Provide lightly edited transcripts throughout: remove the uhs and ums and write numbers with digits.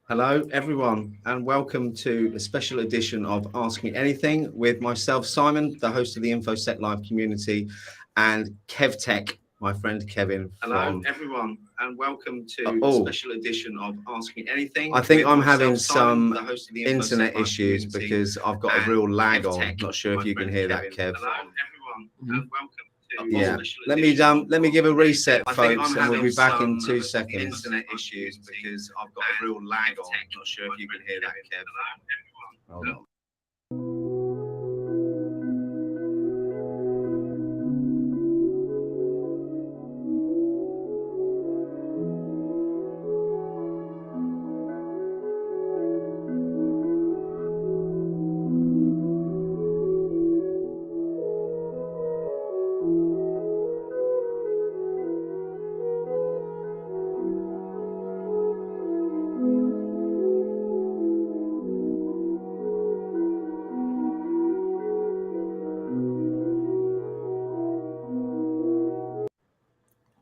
Hello, everyone, and welcome to a special edition of Ask Me Anything with myself, Simon, the host of the InfoSec Live community, and KevTech, my friend Kevin. Hello, everyone, and welcome to a Oh, special edition of Ask Me Anything. I think with I'm myself, having Simon, the some host of the internet InfoSec Live issues community, because I've got a and real lag on. KevTech, Not sure if my you can friend hear that, Kevin. Kev. Hello, everyone, and welcome to Yeah, a special let edition me give a reset, I think folks, I'm and we'll having be back in some 2 seconds. internet issues because I've got a real lag on. Not sure if you can hear that, Kev. Hello, everyone. Hold on.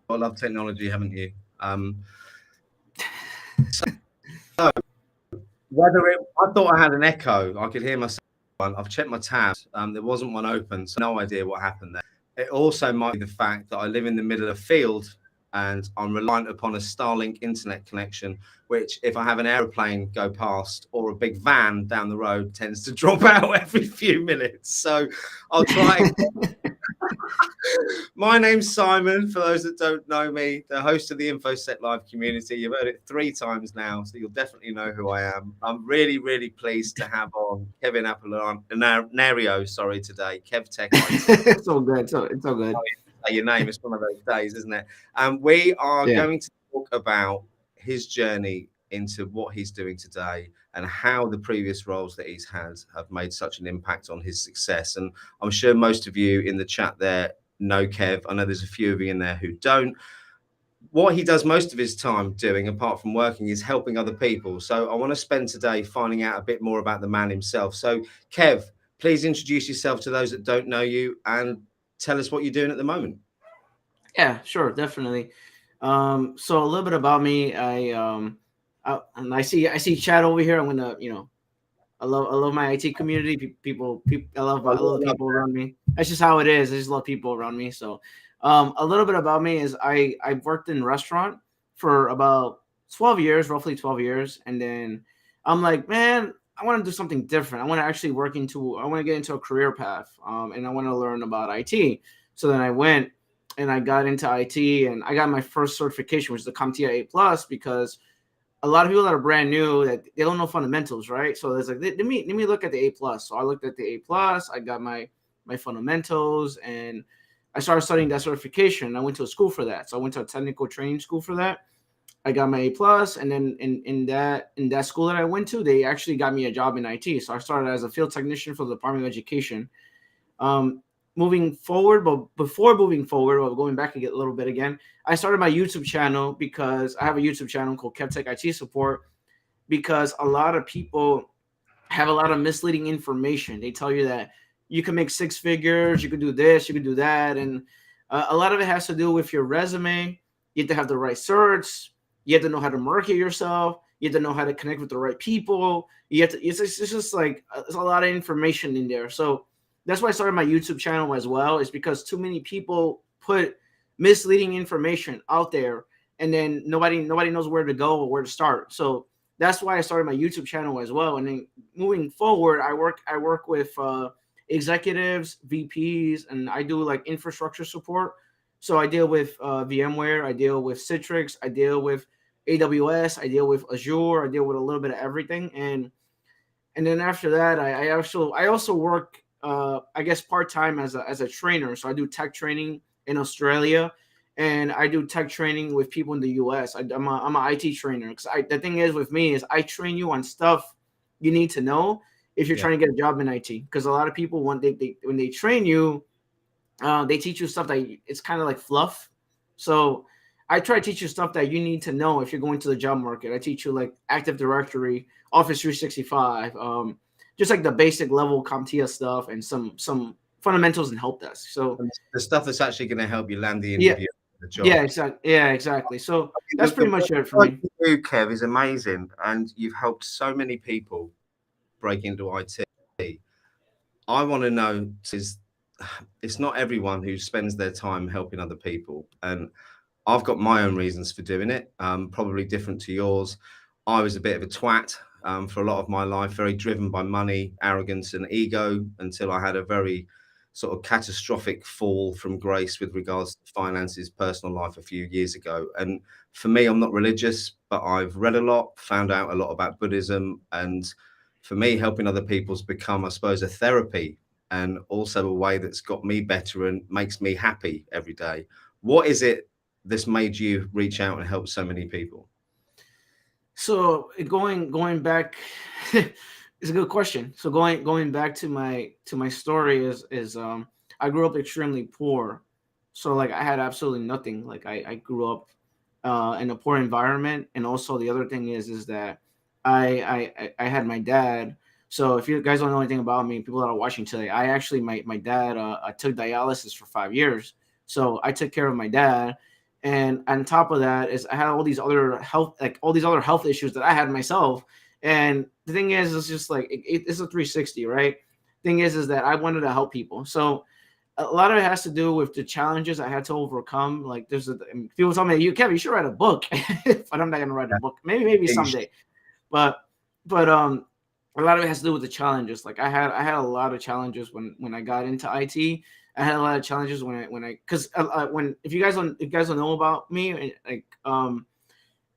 I love technology, haven't you? So I thought I had an echo. I could hear myself. I've checked my tabs. There wasn't one open, so no idea what happened there. It also might be the fact that I live in the middle of a field and I'm reliant upon a Starlink internet connection, which, if I have an aeroplane go past or a big van down the road, tends to drop out every few minutes. So I'll try. My name's Simon, for those that don't know me, the host of the InfoSec Live community. You've heard it 3 times now, so you'll definitely know who I am. I'm really, really pleased to have on Kevin Apolinario, today. KevTech. It's all good. It's all good. Say your name. It's one of those days, isn't it? And we are Yeah. going to talk about his journey into what he's doing today and how the previous roles that he's had have made such an impact on his success. And I'm sure most of you in the chat there know Kev. I know there's a few of you in there who don't. What he does most of his time doing, apart from working, is helping other people. So I want to spend today finding out a bit more about the man himself. So, Kev, please introduce yourself to those that don't know you and tell us what you're doing at the moment. Yeah, sure, definitely. So a little bit about me. And I see chat over here. I'm gonna, I love my IT community. People, I love the people around me. That's just how it is. I just love people around me. So, a little bit about me is I've worked in restaurant for about 12 years, roughly 12 years, and then I'm like, man, I want to do something different. I want to actually I want to get into a career path, and I want to learn about IT. So then I went and I got into IT, and I got my first certification, which is the CompTIA A plus, because a lot of people that are brand new that they don't know fundamentals, right? So it's like let me look at the A plus. So I looked at the A plus. I got my fundamentals, and I started studying that certification. I went to a school for that. So I went to a technical training school for that. I got my A plus, and then in that school that I went to, they actually got me a job in IT. So I started as a field technician for the Department of Education. Um, Moving forward, but before moving forward, or going back a little bit again, I started my YouTube channel because I have a YouTube channel called KevTech IT Support, because a lot of people have a lot of misleading information. They tell you that you can make six figures, you can do this, you can do that, and a lot of it has to do with your resume. You have to have the right certs. You have to know how to market yourself. You have to know how to connect with the right people. You have to. It's just like there's a lot of information in there. So that's why I started my YouTube channel as well. Is because too many people put misleading information out there, and then nobody knows where to go or where to start. So that's why I started my YouTube channel as well. And then moving forward, I work with executives, VPs, and I do like infrastructure support. So I deal with VMware, I deal with Citrix, I deal with AWS, I deal with Azure, I deal with a little bit of everything. And then after that, I also work I guess part time as a trainer. So I do tech training in Australia, and I do tech training with people in the US. I'm a IT trainer, because the thing is with me is I train you on stuff you need to know if you're Yeah. trying to get a job in IT. Because a lot of people when they train you, they teach you stuff that it's kind of like fluff. So I try to teach you stuff that you need to know if you're going to the job market. I teach you like Active Directory, Office 365, just like the basic level CompTIA stuff, and some fundamentals and help desk. So And the stuff that's actually going to help you land the yeah, interview the job. Yeah, exactly. Yeah, exactly. So that's pretty much it for What me. you do, Kev, is amazing, and you've helped so many people break into IT. I want to know is it's not everyone who spends their time helping other people, and I've got my own reasons for doing it, probably different to yours. I was a bit of a twat for a lot of my life, very driven by money, arrogance, and ego until I had a very sort of catastrophic fall from grace with regards to finances, personal life a few years ago. And for me, I'm not religious, but I've read a lot, found out a lot about Buddhism. And for me, helping other people's become, I suppose, a therapy and also a way that's got me better and makes me happy every day. What is it this made you reach out and help so many people? So going back, it's a good question. So going back to my story is I grew up extremely poor, so like I had absolutely nothing. Like I grew up in a poor environment, and also the other thing is that I had my dad. So if you guys don't know anything about me, people that are watching today, I actually my dad I took dialysis for 5 years, so I took care of my dad. And on top of that is I had all these other health issues that I had myself. And the thing is, it's just like it's a 360, right? Thing is that I wanted to help people. So a lot of it has to do with the challenges I had to overcome. Like people tell me, Kevin, you should write a book, but I'm not gonna write a book. Maybe someday. But a lot of it has to do with the challenges. Like I had a lot of challenges when I got into IT. I had a lot of challenges when I because when if you guys don't know about me,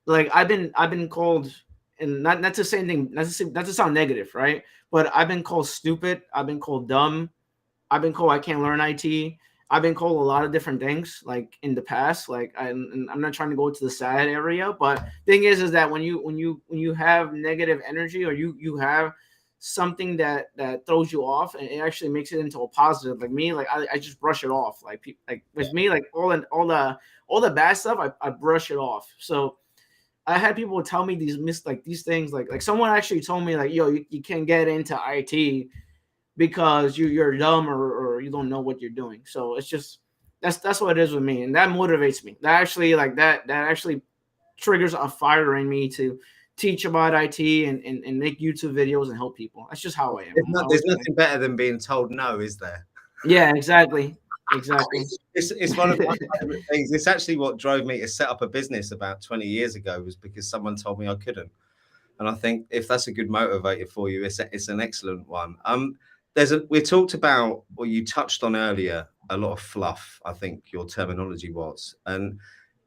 like I've been called, and not to say anything, not to sound negative, right? But I've been called stupid. I've been called dumb. I've been called I can't learn IT. I've been called a lot of different things like in the past. Like and I'm not trying to go to the sad area, but thing is that when you have negative energy, or you have something that throws you off, and it actually makes it into a positive. Like me, like I just brush it off. Like with me, like all the bad stuff, I brush it off. So I had people tell me these things like someone actually told me like, yo, you can't get into IT because you're dumb, or you don't know what you're doing. So it's just that's what it is with me, and that motivates me. That actually that actually triggers a fire in me to teach about IT and make YouTube videos and help people. That's just how I am. There's nothing better than being told no, is there? Yeah, exactly. Exactly. It's one of my favorite things. It's actually what drove me to set up a business about 20 years ago, was because someone told me I couldn't. And I think if that's a good motivator for you, it's an excellent one. We talked about, or you touched on earlier, a lot of fluff, I think your terminology was. And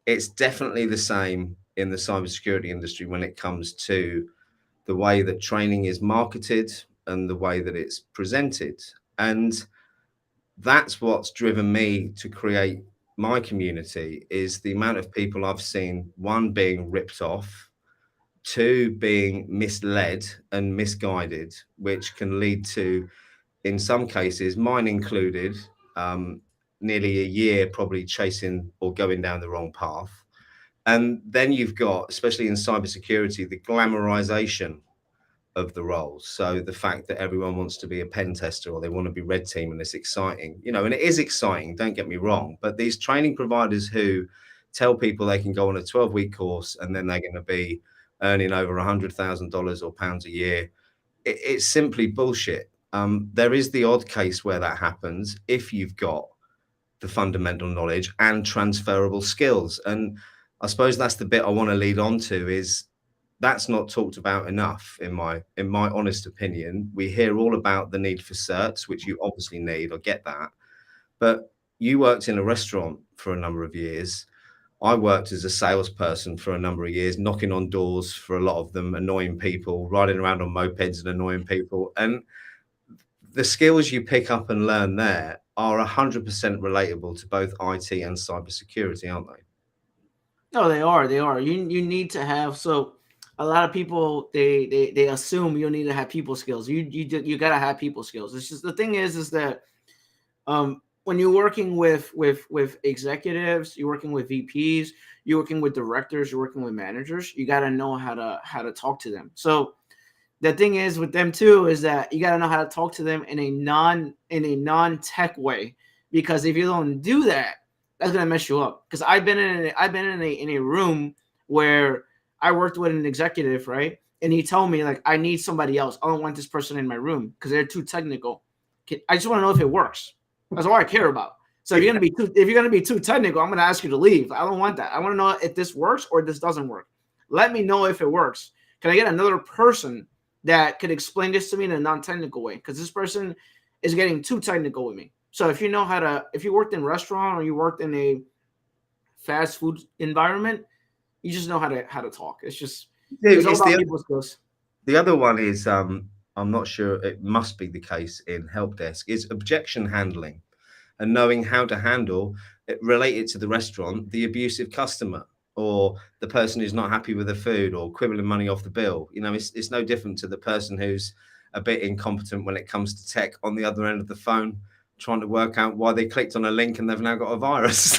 it's definitely the same in the cybersecurity industry when it comes to the way that training is marketed and the way that it's presented. And that's what's driven me to create my community, is the amount of people I've seen, one, being ripped off, two, being misled and misguided, which can lead to, in some cases, mine included, nearly a year probably chasing or going down the wrong path. And then you've got, especially in cybersecurity, the glamorization of the roles. So the fact that everyone wants to be a pen tester, or they want to be red team, and it's exciting, and it is exciting, don't get me wrong. But these training providers who tell people they can go on a 12-week course and then they're going to be earning over $100,000 or pounds a year, it's simply bullshit. There is the odd case where that happens if you've got the fundamental knowledge and transferable skills. And I suppose that's the bit I want to lead on to, is that's not talked about enough in my honest opinion. We hear all about the need for certs, which you obviously need, I get that. But you worked in a restaurant for a number of years. I worked as a salesperson for a number of years, knocking on doors for a lot of them, annoying people, riding around on mopeds and annoying people. And the skills you pick up and learn there are 100% relatable to both IT and cybersecurity, aren't they? No, they are. They are. You need to have. So a lot of people they assume you need to have people skills. You gotta have people skills. It's just the thing is that when you're working with executives, you're working with VPs, you're working with directors, you're working with managers, you gotta know how to talk to them. So the thing is with them too is that you gotta know how to talk to them in a non-tech way, because if you don't do that, that's gonna mess you up. Because I've been in a room where I worked with an executive, right? And he told me, like, I need somebody else. I don't want this person in my room because they're too technical. I just want to know if it works. That's all I care about. So if you're gonna be too technical, I'm gonna ask you to leave. I don't want that. I want to know if this works or this doesn't work. Let me know if it works. Can I get another person that could explain this to me in a non-technical way? Because this person is getting too technical with me. So if you worked in a restaurant or you worked in a fast food environment, you just know how to talk. It's all about people skills. The other one is I'm not sure, it must be the case in help desk, is objection handling and knowing how to handle it related to the restaurant, the abusive customer or the person who's not happy with the food or quibbling money off the bill. You know, it's no different to the person who's a bit incompetent when it comes to tech on the other end of the phone, trying to work out why they clicked on a link and they've now got a virus.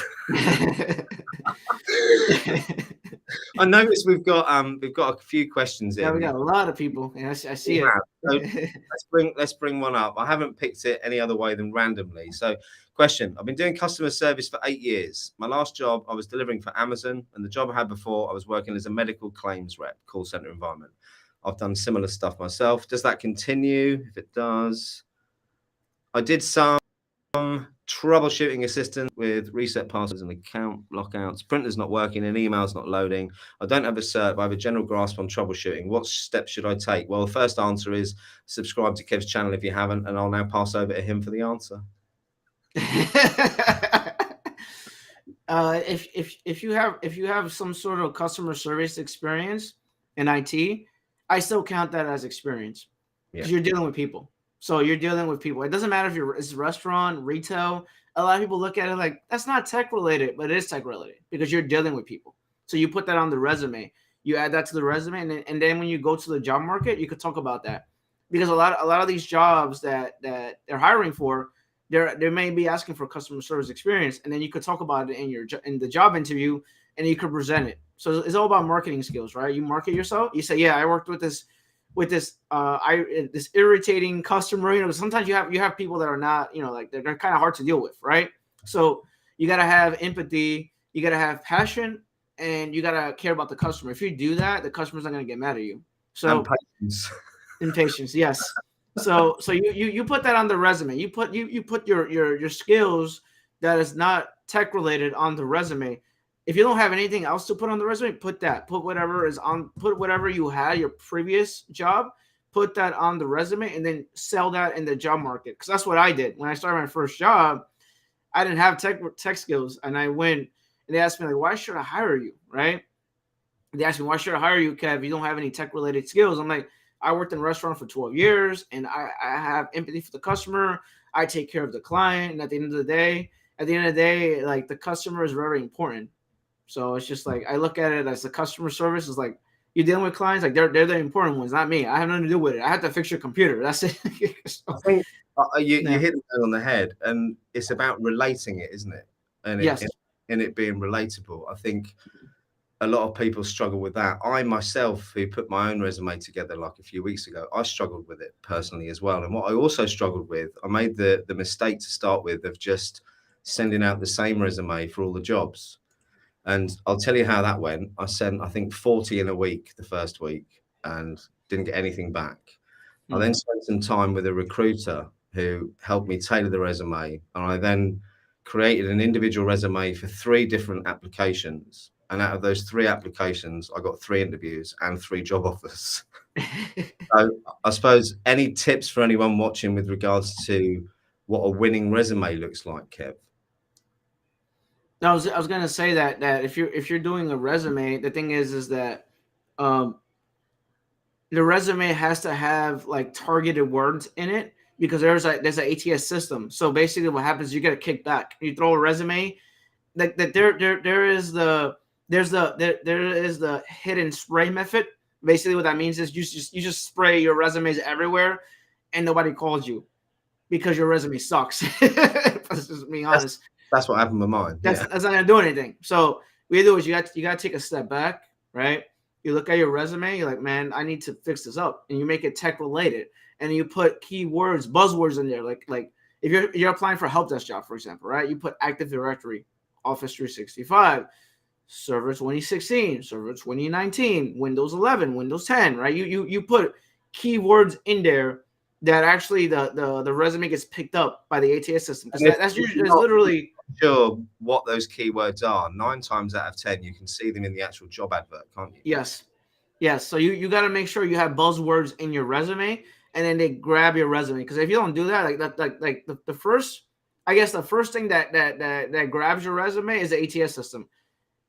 I noticed we've got a few questions in. Yeah, we got a lot of people. And I see it. So let's bring one up. I haven't picked it any other way than randomly. So, question: I've been doing customer service for 8 years. My last job, I was delivering for Amazon, and the job I had before, I was working as a medical claims rep, call center environment. I've done similar stuff myself. Does that continue? If it does, I did some troubleshooting assistance with reset passwords and account lockouts. Printer's not working and email's not loading. I don't have a cert, but I have a general grasp on troubleshooting. What steps should I take? Well, the first answer is subscribe to Kev's channel if you haven't, and I'll now pass over to him for the answer. If you have some sort of customer service experience in IT, I still count that as experience because you're dealing with people. So you're dealing with people. It doesn't matter if it's a restaurant, retail. A lot of people look at it like that's not tech related, but it is tech related because you're dealing with people. So you put that on the resume. You add that to the resume, and then when you go to the job market, you could talk about that because a lot of these jobs that they're hiring for, they may be asking for customer service experience, and then you could talk about it in the job interview, and you could present it. So it's all about marketing skills, right? You market yourself. You say, yeah, I worked with this irritating customer. You know, sometimes you have people that are not, you know, like they're kind of hard to deal with, right? So you got to have empathy, you got to have passion, and you got to care about the customer. If you do that, the customer's not going to get mad at you. So and patience, yes. So you put that on the resume. You put your skills that is not tech related on the resume. If you don't have anything else to put on the resume, put whatever you had your previous job, put that on the resume, and then sell that in the job market. Because that's what I did when I started my first job. I didn't have tech skills, and I went and they asked me like, "Why should I hire you?" Right? They asked me, "Why should I hire you, Kev? You don't have any tech related skills." I'm like, "I worked in a restaurant for 12 years, and I have empathy for the customer. I take care of the client, and at the end of the day, like the customer is very important." So it's just like I look at it as the customer service is like you're dealing with clients, like they're the important ones, not me. I have nothing to do with it. I have to fix your computer. That's it. So, I think you hit the nail on the head, and it's about relating it, isn't it? And yes. And it being relatable. I think a lot of people struggle with that. I myself, who put my own resume together like a few weeks ago, I struggled with it personally as well. And what I also struggled with, I made the mistake to start with of just sending out the same resume for all the jobs. And I'll tell you how that went. I sent, I think, 40 in a week the first week and didn't get anything back. I then spent some time with a recruiter who helped me tailor the resume. And I then created an individual resume for 3 different applications. And out of those 3 applications, I got 3 interviews and 3 job offers. So I suppose any tips for anyone watching with regards to what a winning resume looks like, Kev? No, I was gonna say that if you're doing a resume, the thing is that the resume has to have like targeted words in it because there's an ATS system. So basically, what happens is you get a kickback. You throw a resume, like that there is the hidden spray method. Basically, what that means is you just spray your resumes everywhere, and nobody calls you because your resume sucks. Let's just be honest. That's what happened with mine. That's not gonna do anything. So what you do is you got to take a step back, right? You look at your resume, you're like, man, I need to fix this up, and you make it tech related, and you put keywords, buzzwords in there, like if you're applying for a help desk job, for example, right? You put Active Directory, Office 365, Server 2016, Server 2019, Windows 11, Windows 10, right? You put keywords in there that actually the resume gets picked up by the ATS system, because that's usually that's literally sure what those keywords are. 9 times out of 10, you can see them in the actual job advert, can't you? yes. So you got to make sure you have buzzwords in your resume, and then they grab your resume. Because if you don't do that, like the first, I guess the first thing that grabs your resume is the ATS system.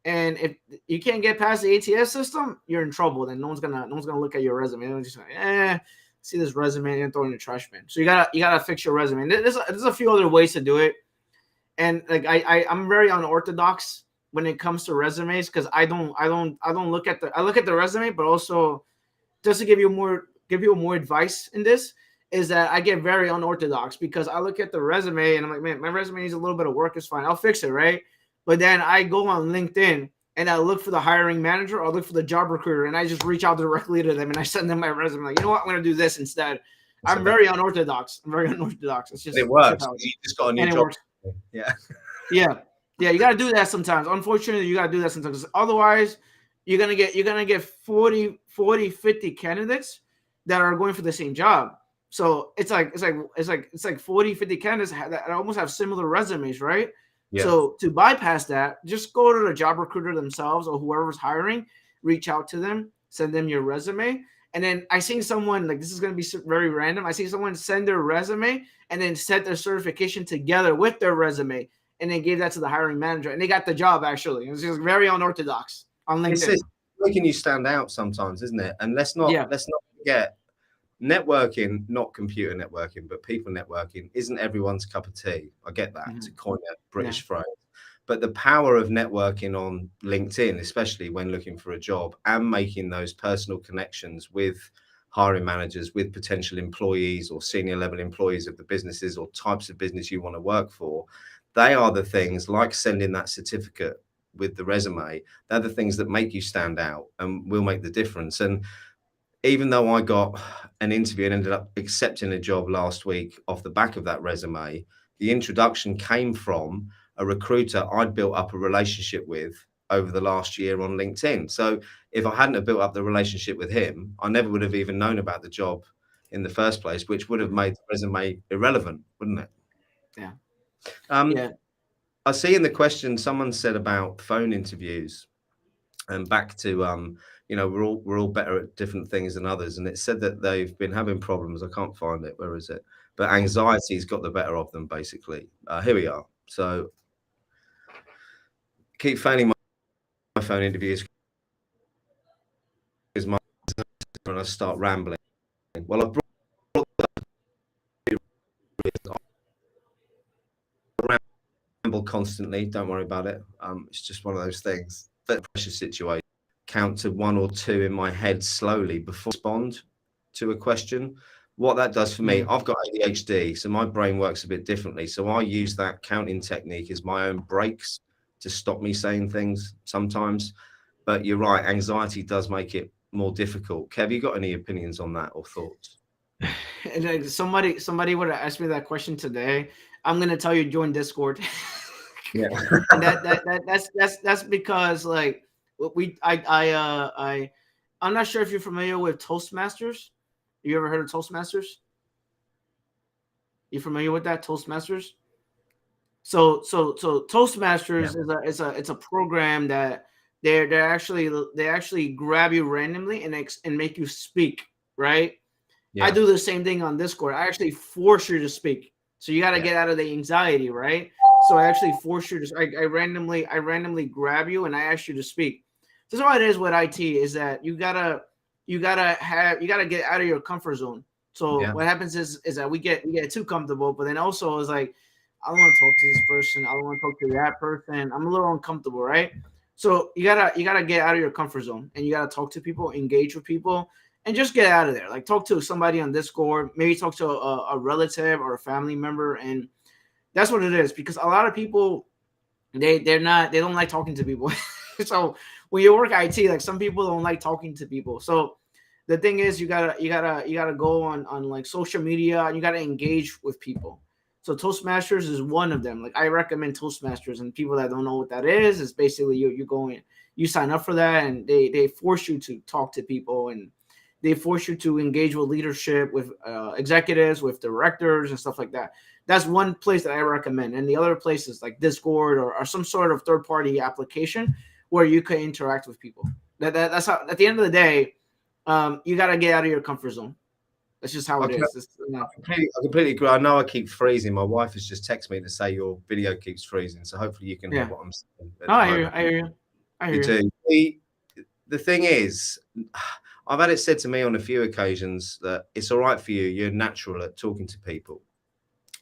And if you can't get past the ATS system, you're in trouble. Then no one's gonna look at your resume. They're just like, see this resume and throw it in the trash bin. So you gotta fix your resume. And there's a few other ways to do it. And like I'm very unorthodox when it comes to resumes, because I don't look at I look at the resume, but also just to give you more advice in this is that I get very unorthodox, because I look at the resume and I'm like, man, my resume needs a little bit of work. It's fine, I'll fix it, right? But then I go on LinkedIn and I look for the hiring manager, or look for the job recruiter, and I just reach out directly to them and I send them my resume. Like, you know what, I'm going to do this instead. I'm very unorthodox. It's just, it works. You just got a new job. Yeah. You got to do that sometimes. Unfortunately, you got to do that sometimes. Otherwise, you're going to get 40, 50 candidates that are going for the same job. So it's like 40, 50 candidates that almost have similar resumes, right? Yeah. So to bypass that, just go to the job recruiter themselves, or whoever's hiring, reach out to them, send them your resume. And then I seen someone, like, this is going to be very random. I see someone send their resume and then set their certification together with their resume, and they gave that to the hiring manager, and they got the job. Actually, it was just very unorthodox on LinkedIn. It's making you stand out sometimes, isn't it? And let's not forget, networking, not computer networking, but people networking, isn't everyone's cup of tea. I get that, to coin a British phrase. But the power of networking on LinkedIn, especially when looking for a job and making those personal connections with hiring managers, with potential employees or senior level employees of the businesses or types of business you want to work for, they are the things, like sending that certificate with the resume, they're the things that make you stand out and will make the difference. And even though I got an interview and ended up accepting a job last week off the back of that resume, the introduction came from a recruiter I'd built up a relationship with over the last year on LinkedIn. So if I hadn't have built up the relationship with him, I never would have even known about the job in the first place, which would have made the resume irrelevant, wouldn't it? Yeah. I see in the question someone said about phone interviews, and back to we're all better at different things than others, and it said that they've been having problems. I can't find it. Where is it? But anxiety's got the better of them, basically. Here we are. So keep failing my phone interviews because when I start rambling. Well, I've brought ramble constantly. Don't worry about it. It's just one of those things. That pressure situation. Count to 1 or 2 in my head slowly before I respond to a question. What that does for me, I've got ADHD, so my brain works a bit differently. So I use that counting technique as my own brakes to stop me saying things sometimes. But you're right, anxiety does make it more difficult. Kev, you got any opinions on that or thoughts? And somebody would have asked me that question today. I'm gonna tell you, join Discord. Yeah, and that's because, like, I'm not sure if you're familiar with Toastmasters. You ever heard of Toastmasters? You familiar with that, Toastmasters? So Toastmasters is a program that they actually grab you randomly and make you speak, right? Yeah. I do the same thing on Discord. I actually force you to speak. So you got to get out of the anxiety, right? So I actually force you to. I randomly grab you and I ask you to speak. So that's what it is with IT, is that you gotta get out of your comfort zone. So what happens is that we get too comfortable, but then also is like, I don't want to talk to this person. I don't want to talk to that person. I'm a little uncomfortable, right? So you gotta get out of your comfort zone, and you gotta talk to people, engage with people, and just get out of there. Like, talk to somebody on Discord, maybe talk to a relative or a family member, and that's what it is. Because a lot of people, they don't like talking to people. So when you work IT, like, some people don't like talking to people. So the thing is, you gotta go on like social media, and you gotta engage with people. So Toastmasters is one of them. Like I recommend Toastmasters, and people that don't know what that is basically you go in, you sign up for that, and they force you to talk to people, and they force you to engage with leadership, with executives, with directors, and stuff like that. That's one place that I recommend. And the other places like Discord or some sort of third party application where you can interact with people. That's how. At the end of the day, you got to get out of your comfort zone. That's just how it is. I completely agree. I know I keep freezing. My wife has just texted me to say your video keeps freezing. So hopefully you can hear what I'm saying. Oh, I hear you. I hear you. I hear you. Do. The thing is, I've had it said to me on a few occasions that it's all right for you. You're natural at talking to people.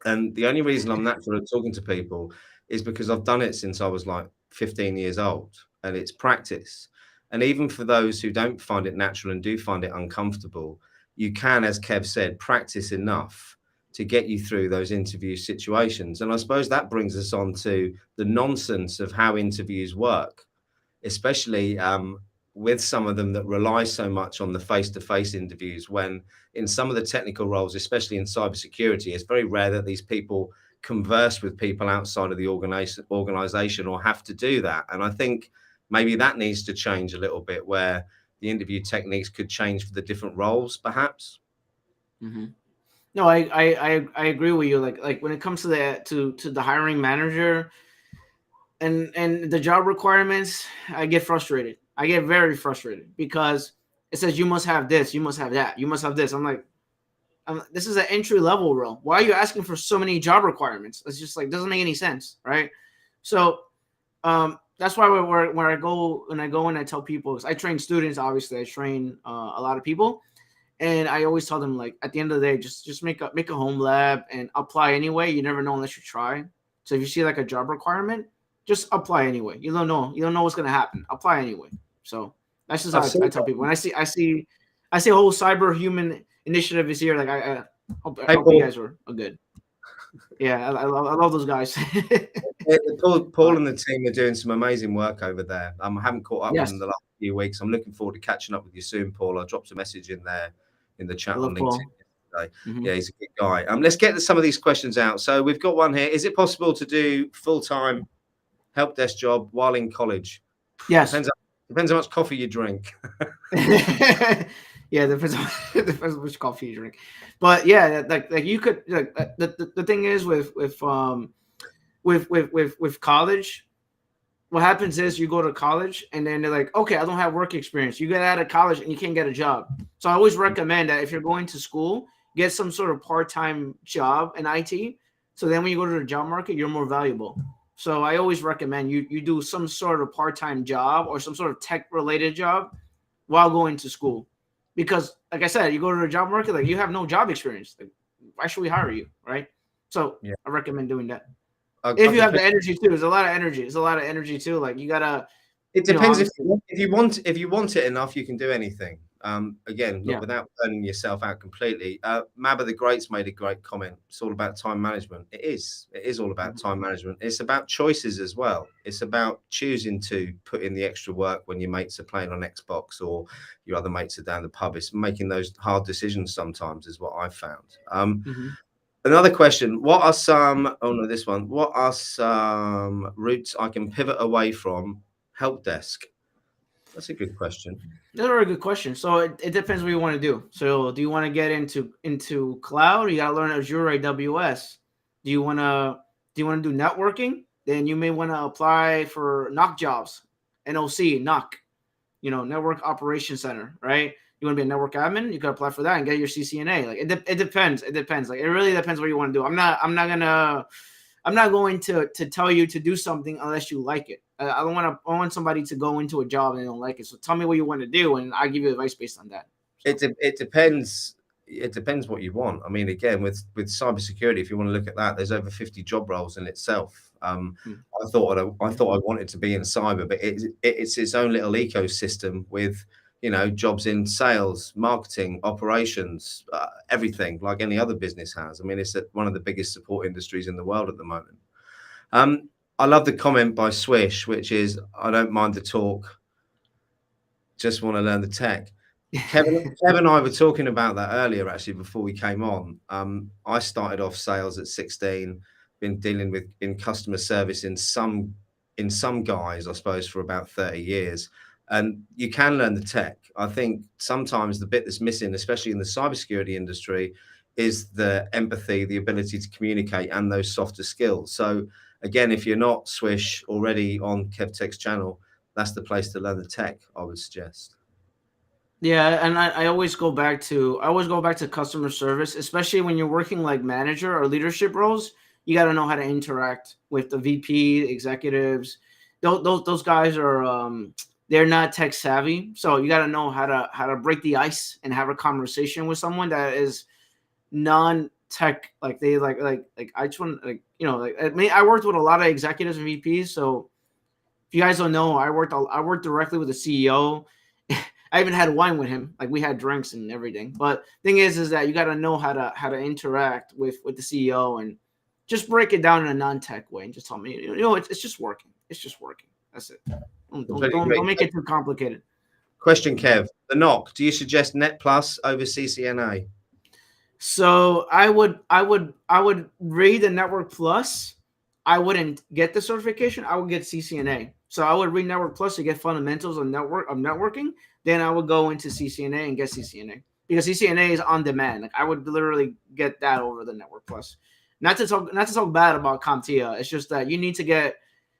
And the only reason I'm natural at talking to people is because I've done it since I was like 15 years old, and it's practice. And even for those who don't find it natural and do find it uncomfortable, you can, as Kev said, practice enough to get you through those interview situations. And I suppose that brings us on to the nonsense of how interviews work, especially with some of them that rely so much on the face-to-face interviews, when in some of the technical roles, especially in cybersecurity, it's very rare that these people converse with people outside of the organization or have to do that. And I think maybe that needs to change a little bit, where the interview techniques could change for the different roles, perhaps. Mm-hmm. No, I agree with you. Like when it comes to the hiring manager and the job requirements, I get frustrated. I get very frustrated because it says you must have this, you must have that, you must have this. I'm like, this is an entry level role. Why are you asking for so many job requirements? It's just like doesn't make any sense, right? So that's why when I go and I tell people, because I train students, obviously I train a lot of people, and I always tell them, like, at the end of the day, just make a home lab and apply anyway. You never know unless you try. So if you see like a job requirement, just apply anyway. You don't know what's gonna happen. Apply anyway. So that's just how I tell people. When I see a whole cyber human initiative is here, like I hope you guys are good. Yeah, I love those guys. Paul and the team are doing some amazing work over there. I haven't caught up with them the last few weeks. I'm looking forward to catching up with you soon, Paul. I dropped a message in there in the chat on LinkedIn yesterday. Mm-hmm. Yeah, he's a good guy. Let's get to some of these questions out. So we've got one here. Is it possible to do full-time help desk job while in college? Yes. Depends how much coffee you drink. Yeah, depends on which coffee you drink. But yeah, like you could, like, the thing is with college, what happens is you go to college and then they're like, okay, I don't have work experience. You get out of college and you can't get a job. So I always recommend that if you're going to school, get some sort of part-time job in IT. So then when you go to the job market, you're more valuable. So I always recommend you do some sort of part-time job or some sort of tech-related job while going to school. Because, like I said, you go to the job market, like you have no job experience. Like, why should we hire you, right? So yeah. I recommend doing that. If you have the energy too, there's a lot of energy. There's a lot of energy too. Like you gotta. It depends if you want it enough, you can do anything. Again, not without burning yourself out completely. Mabba the Great's made a great comment. It's all about time management. It is all about time management. It's about choices as well. It's about choosing to put in the extra work when your mates are playing on Xbox or your other mates are down the pub. It's making those hard decisions sometimes is what I've found. Another question. What are some routes I can pivot away from help desk? That's a good question. That's a very good question. So it depends what you want to do. So do you want to get into cloud? You got to learn Azure or AWS. Do you want to do networking? Then you may want to apply for NOC jobs, NOC, Network Operations Center, right? You want to be a network admin? You can apply for that and get your CCNA. Like it depends. It depends. Like it really depends what you want to do. I'm not going to tell you to do something unless you like it. I want somebody to go into a job and they don't like it. So tell me what you want to do, and I give you advice based on that. So. It depends. It depends what you want. I mean, again, with cybersecurity, if you want to look at that, there's over 50 job roles in itself. I thought I wanted to be in cyber, but it's its own little ecosystem with jobs in sales, marketing, operations, everything like any other business has. I mean, it's one of the biggest support industries in the world at the moment. I love the comment by Swish, which is, I don't mind the talk, just want to learn the tech. Kevin and I were talking about that earlier, actually, before we came on. I started off sales at 16, been dealing with in customer service in some guise, I suppose, for about 30 years. And you can learn the tech. I think sometimes the bit that's missing, especially in the cybersecurity industry, is the empathy, the ability to communicate, and those softer skills. So again, if you're not Swish already on KevTech's channel, that's the place to learn the tech, I would suggest. Yeah, and I always go back to customer service, especially when you're working like manager or leadership roles. You got to know how to interact with the VP executives. Those guys are they're not tech savvy, so you got to know how to break the ice and have a conversation with someone that is non-tech. Like they like I just want like like I worked with a lot of executives and VPs. So if you guys don't know, I worked directly with the CEO. I even had wine with him. Like we had drinks and everything. But thing is that you got to know how to interact with the CEO and just break it down in a non-tech way and just tell me, it's just working. It's just working. That's it. Don't make it too complicated. Question, Kev. The knock. Do you suggest Net Plus over CCNA? So I would read the Network Plus. I wouldn't get the certification. I would get CCNA. So I would read Network Plus to get fundamentals of networking. Then I would go into CCNA and get CCNA because CCNA is on demand. Like I would literally get that over the Network Plus. Not to talk bad about CompTIA. It's just that you need to get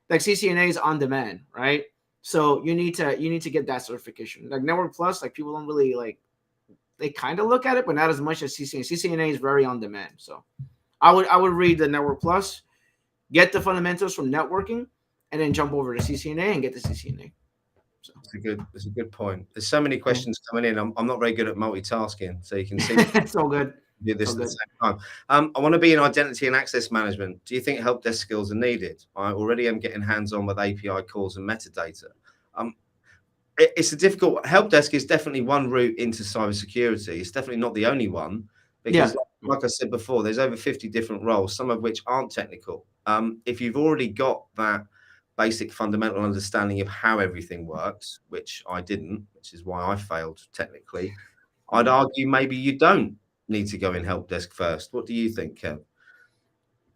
like CCNA is on demand, right? So you need to get that certification. Like Network Plus, like people don't really like. They kind of look at it, but not as much as CCNA. CCNA is very on demand. So I would read the Network Plus, get the fundamentals from networking, and then jump over to CCNA and get the CCNA. So It's a good point. There's so many questions coming in. I'm not very good at multitasking, so you can see it's all good. do this at the same time. I want to be in identity and access management. Do you think help desk skills are needed? I already am getting hands-on with API calls and metadata. It's a difficult. Help desk is definitely one route into cybersecurity. It's definitely not the only one because, like I said before, there's over 50 different roles, some of which aren't technical. If you've already got that basic fundamental understanding of how everything works, which I didn't, which is why I failed technically, I'd argue maybe you don't need to go in help desk first. What do you think, Kev?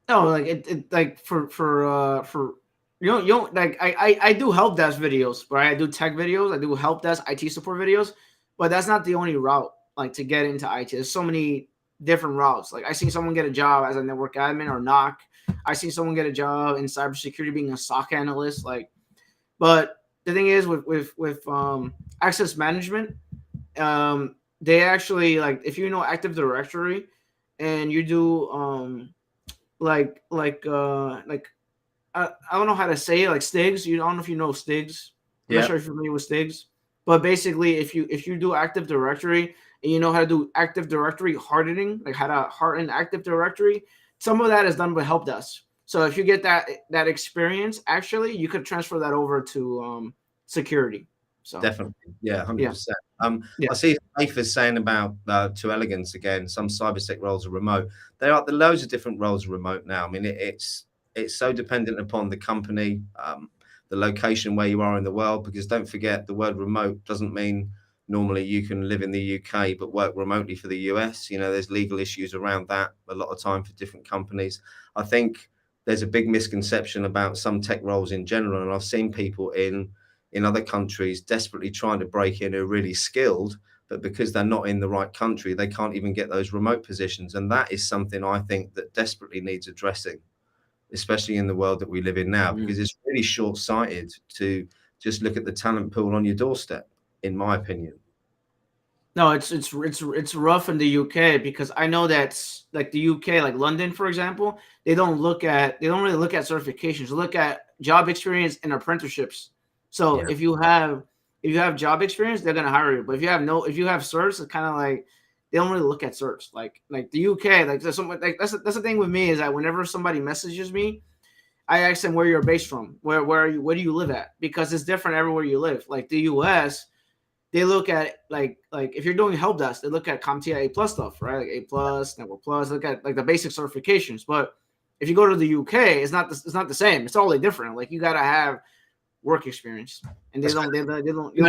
No, like it like for like I do help desk videos, right? I do tech videos, I do help desk IT support videos, but that's not the only route like to get into IT. There's so many different routes. Like I seen someone get a job as a network admin or NOC. I seen someone get a job in cybersecurity being a SOC analyst. Like, but the thing is with access management, they actually like if you know Active Directory and you do like I don't know how to say it, like Stigs. I don't know if you know Stigs. I'm not sure if you're familiar with Stigs. But basically, if you do Active Directory and you know how to do Active Directory hardening, like how to harden Active Directory, some of that is done by help desk. So if you get that experience, actually, you could transfer that over to security. So definitely, yeah, 100%. I see Faith is saying about to elegance again. Some cybersec roles are remote. There are loads of different roles are remote now. I mean, it's so dependent upon the company, the location where you are in the world. Because don't forget, the word remote doesn't mean normally you can live in the UK but work remotely for the US. There's legal issues around that a lot of time for different companies. I think there's a big misconception about some tech roles in general, and I've seen people in other countries desperately trying to break in who are really skilled, but because they're not in the right country, they can't even get those remote positions. And that is something I think that desperately needs addressing, especially in the world that we live in now, because it's really short-sighted to just look at the talent pool on your doorstep, in my opinion. No, it's rough in the UK because I know that's like the UK, like London, for example, they don't really look at certifications. They look at job experience and apprenticeships. So if you have job experience, they're gonna hire you. But if you have certs, it's kind of like they don't really look at certs. Like the UK, like that's the thing with me is that whenever somebody messages me, I ask them where you're based from, where are you, where do you live at, because it's different everywhere you live. Like the US, they look at like if you're doing help desk, they look at CompTIA A+ stuff, right? Like A+, Network Plus, look at like the basic certifications. But if you go to the UK, it's not the same. It's totally different. Like you gotta have work experience, and they don't You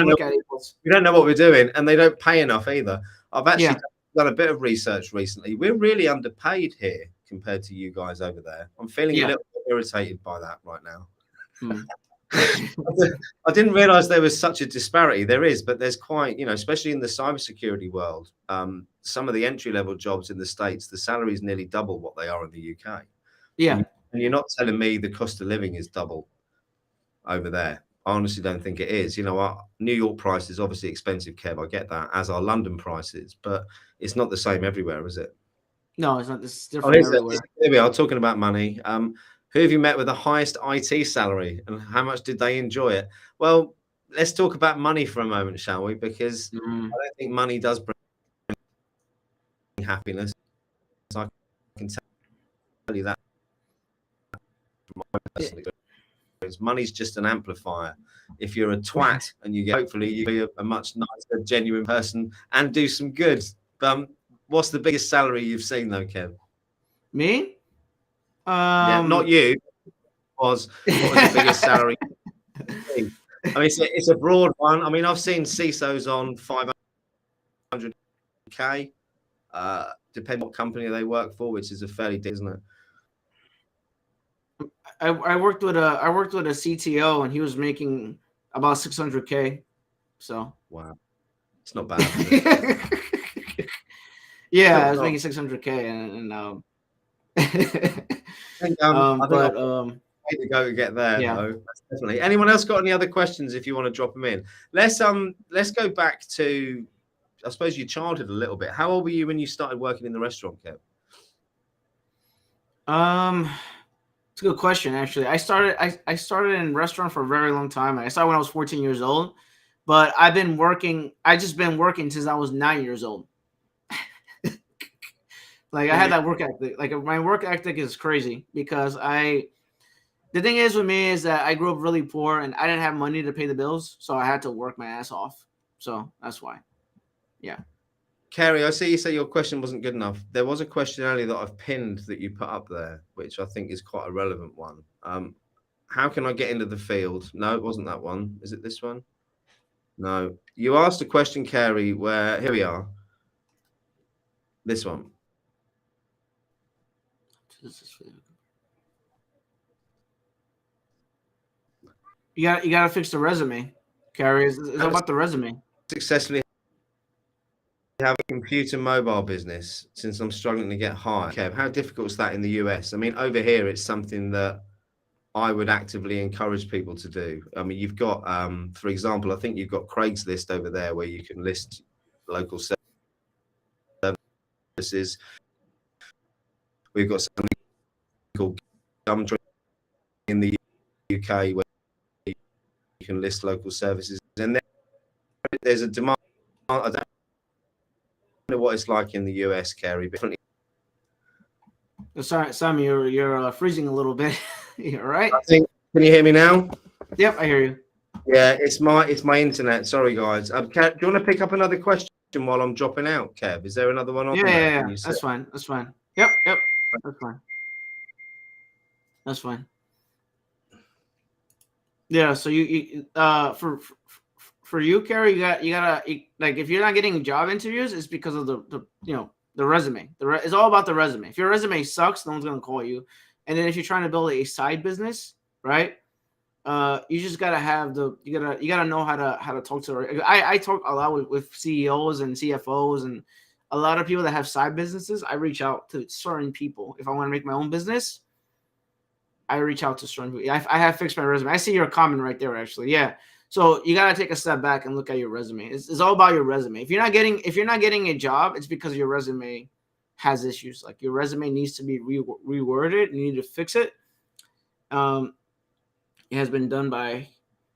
look at it. We don't know what we're doing, and they don't pay enough either. I've actually Yeah. done a bit of research recently. We're really underpaid here compared to you guys over there. I'm feeling a little bit irritated by that right now. I didn't realize there was such a disparity. There is, but there's quite, especially in the cybersecurity world, some of the entry-level jobs in the States, the salary is nearly double what they are in the UK. Yeah. And you're not telling me the cost of living is double over there. I honestly don't think it is. Our New York price is obviously expensive, Kev. I get that, as are London prices, but it's not the same everywhere, is it? No, it's not. This is different everywhere. Here we are talking about money. Who have you met with the highest IT salary, and how much did they enjoy it? Well, let's talk about money for a moment, shall we? Because I don't think money does bring happiness. I can tell you that from my personal experience. Money's just an amplifier. If you're a twat and hopefully you'll be a much nicer, genuine person and do some good. What's the biggest salary you've seen though, Kev? Me? Yeah, not you. What was the biggest salary? I mean, it's a broad one. I mean, I've seen CISOs on 500K. Depending what company they work for, which is a fairly, isn't it? I worked with a CTO and he was making about 600K. So wow, it's not bad. Is it? Yeah, I was making 600K and way to go to get there. Yeah. Though. Definitely. Anyone else got any other questions? If you want to drop them in, let's go back to, I suppose, your childhood a little bit. How old were you when you started working in the restaurant, Kev? It's a good question. Actually, I started in restaurant for a very long time. I started when I was 14 years old, but I just been working since I was 9 years old. Like I had that work ethic. Like my work ethic is crazy because the thing is with me is that I grew up really poor and I didn't have money to pay the bills, so I had to work my ass off. So that's why. Yeah. Kerry, I see you say your question wasn't good enough. There was a question earlier that I've pinned that you put up there, which I think is quite a relevant one. How can I get into the field? No, it wasn't that one. Is it this one? No. You asked a question, Kerry, where, here we are. This one. You gotta fix the resume, Kerry. It's about the resume. Successfully have a computer mobile business since I'm struggling to get hired. Kev, how difficult is that in the US? I mean, over here, it's something that I would actively encourage people to do. I mean, you've got, for example, I think you've got Craigslist over there where you can list local services. We've got something called JobTrain in the UK where you can list local services. And there's a demand. I don't know what it's like in the US, Kerry, but sorry, Sam, you're freezing a little bit. You all right? can you hear me now? Yep, I hear you. Yeah, it's my internet. Sorry, guys. Do you want to pick up another question while I'm dropping out, Kev? Is there another one on? Yeah. That's fine. Yep. That's fine. Yeah. So you for you, Kerry, you gotta like if you're not getting job interviews, it's because of the resume. It's all about the resume. If your resume sucks, no one's gonna call you. And then if you're trying to build a side business, right? You just gotta have you gotta know how to talk to. I talk a lot with CEOs and CFOs and a lot of people that have side businesses. I reach out to certain people. If I want to make my own business, I reach out to certain people. I have fixed my resume. I see your comment right there, actually. Yeah. So you gotta take a step back and look at your resume. It's all about your resume. If you're not getting a job, it's because your resume has issues. Like your resume needs to be reworded. You need to fix it. It has been done by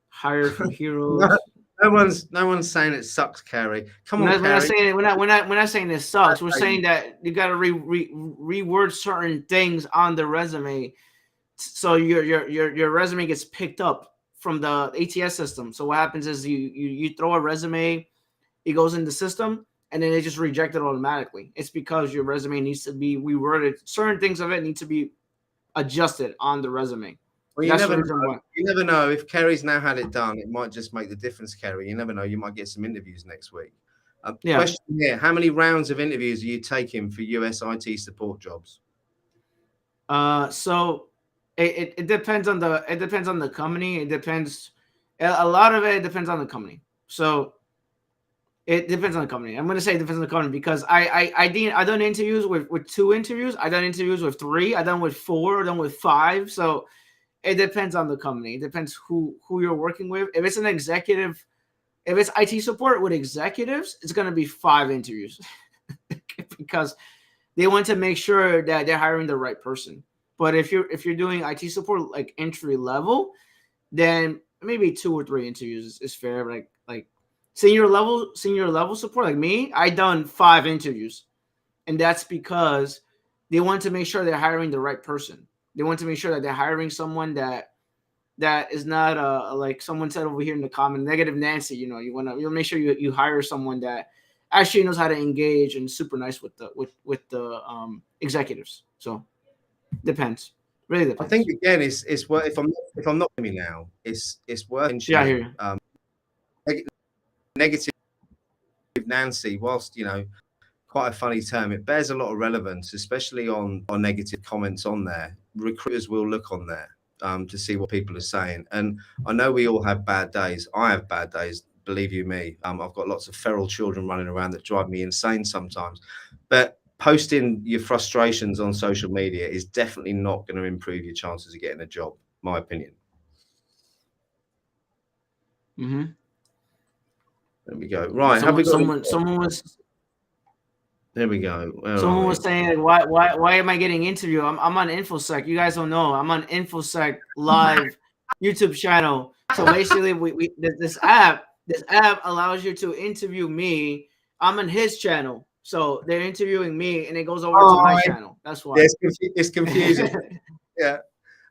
Hire from Heroes. No one's saying it sucks, Kerry. Come on, Kerry. We're not saying it sucks. We're saying that you got to reword certain things on the resume, so your resume gets picked up from the ATS system. So what happens is you throw a resume, it goes in the system, and then it just rejected automatically. It's because your resume needs to be reworded. Certain things of it need to be adjusted on the resume. Well, you That's never the reason know. why. You never know. If Kerry's now had it done, it might just make the difference, Kerry. You never know. You might get some interviews next week. Yeah. Question here: how many rounds of interviews are you taking for US IT support jobs? So it depends on the company. It depends. A lot of it depends on the company. So it depends on the company. I'm gonna say it depends on the company because I done interviews with 2 interviews. I done interviews with 3. I done with 4. I done with 5. So it depends on the company. It depends who you're working with. If it's an executive, if it's IT support with executives, it's gonna be 5 interviews because they want to make sure that they're hiring the right person. But if you're doing IT support like entry level, then maybe 2 or 3 interviews is fair. Like senior level support like me, I done 5 interviews, and that's because they want to make sure they're hiring the right person. They want to make sure that they're hiring someone that is not like someone said over here in the comment, negative Nancy. You'll make sure you hire someone that actually knows how to engage and super nice with the executives. So depends, really I depends. think again, it's worth if I'm not me now, it's worth Yeah, I hear mentioning you. negative Nancy. Whilst quite a funny term, it bears a lot of relevance, especially on negative comments on there. Recruiters will look on there to see what people are saying, and I know we all have bad days. I have bad days, believe you me. I've got lots of feral children running around that drive me insane sometimes, but posting your frustrations on social media is definitely not going to improve your chances of getting a job, my opinion. Mm-hmm. There we go. Right, have we got there we go. Someone was saying like, why am I getting interviewed? I'm on InfoSec. You guys don't know. I'm on InfoSec live YouTube channel. So basically, we this app allows you to interview me. I'm on his channel, so they're interviewing me, and it goes over to my channel. That's why. It's confusing. Yeah.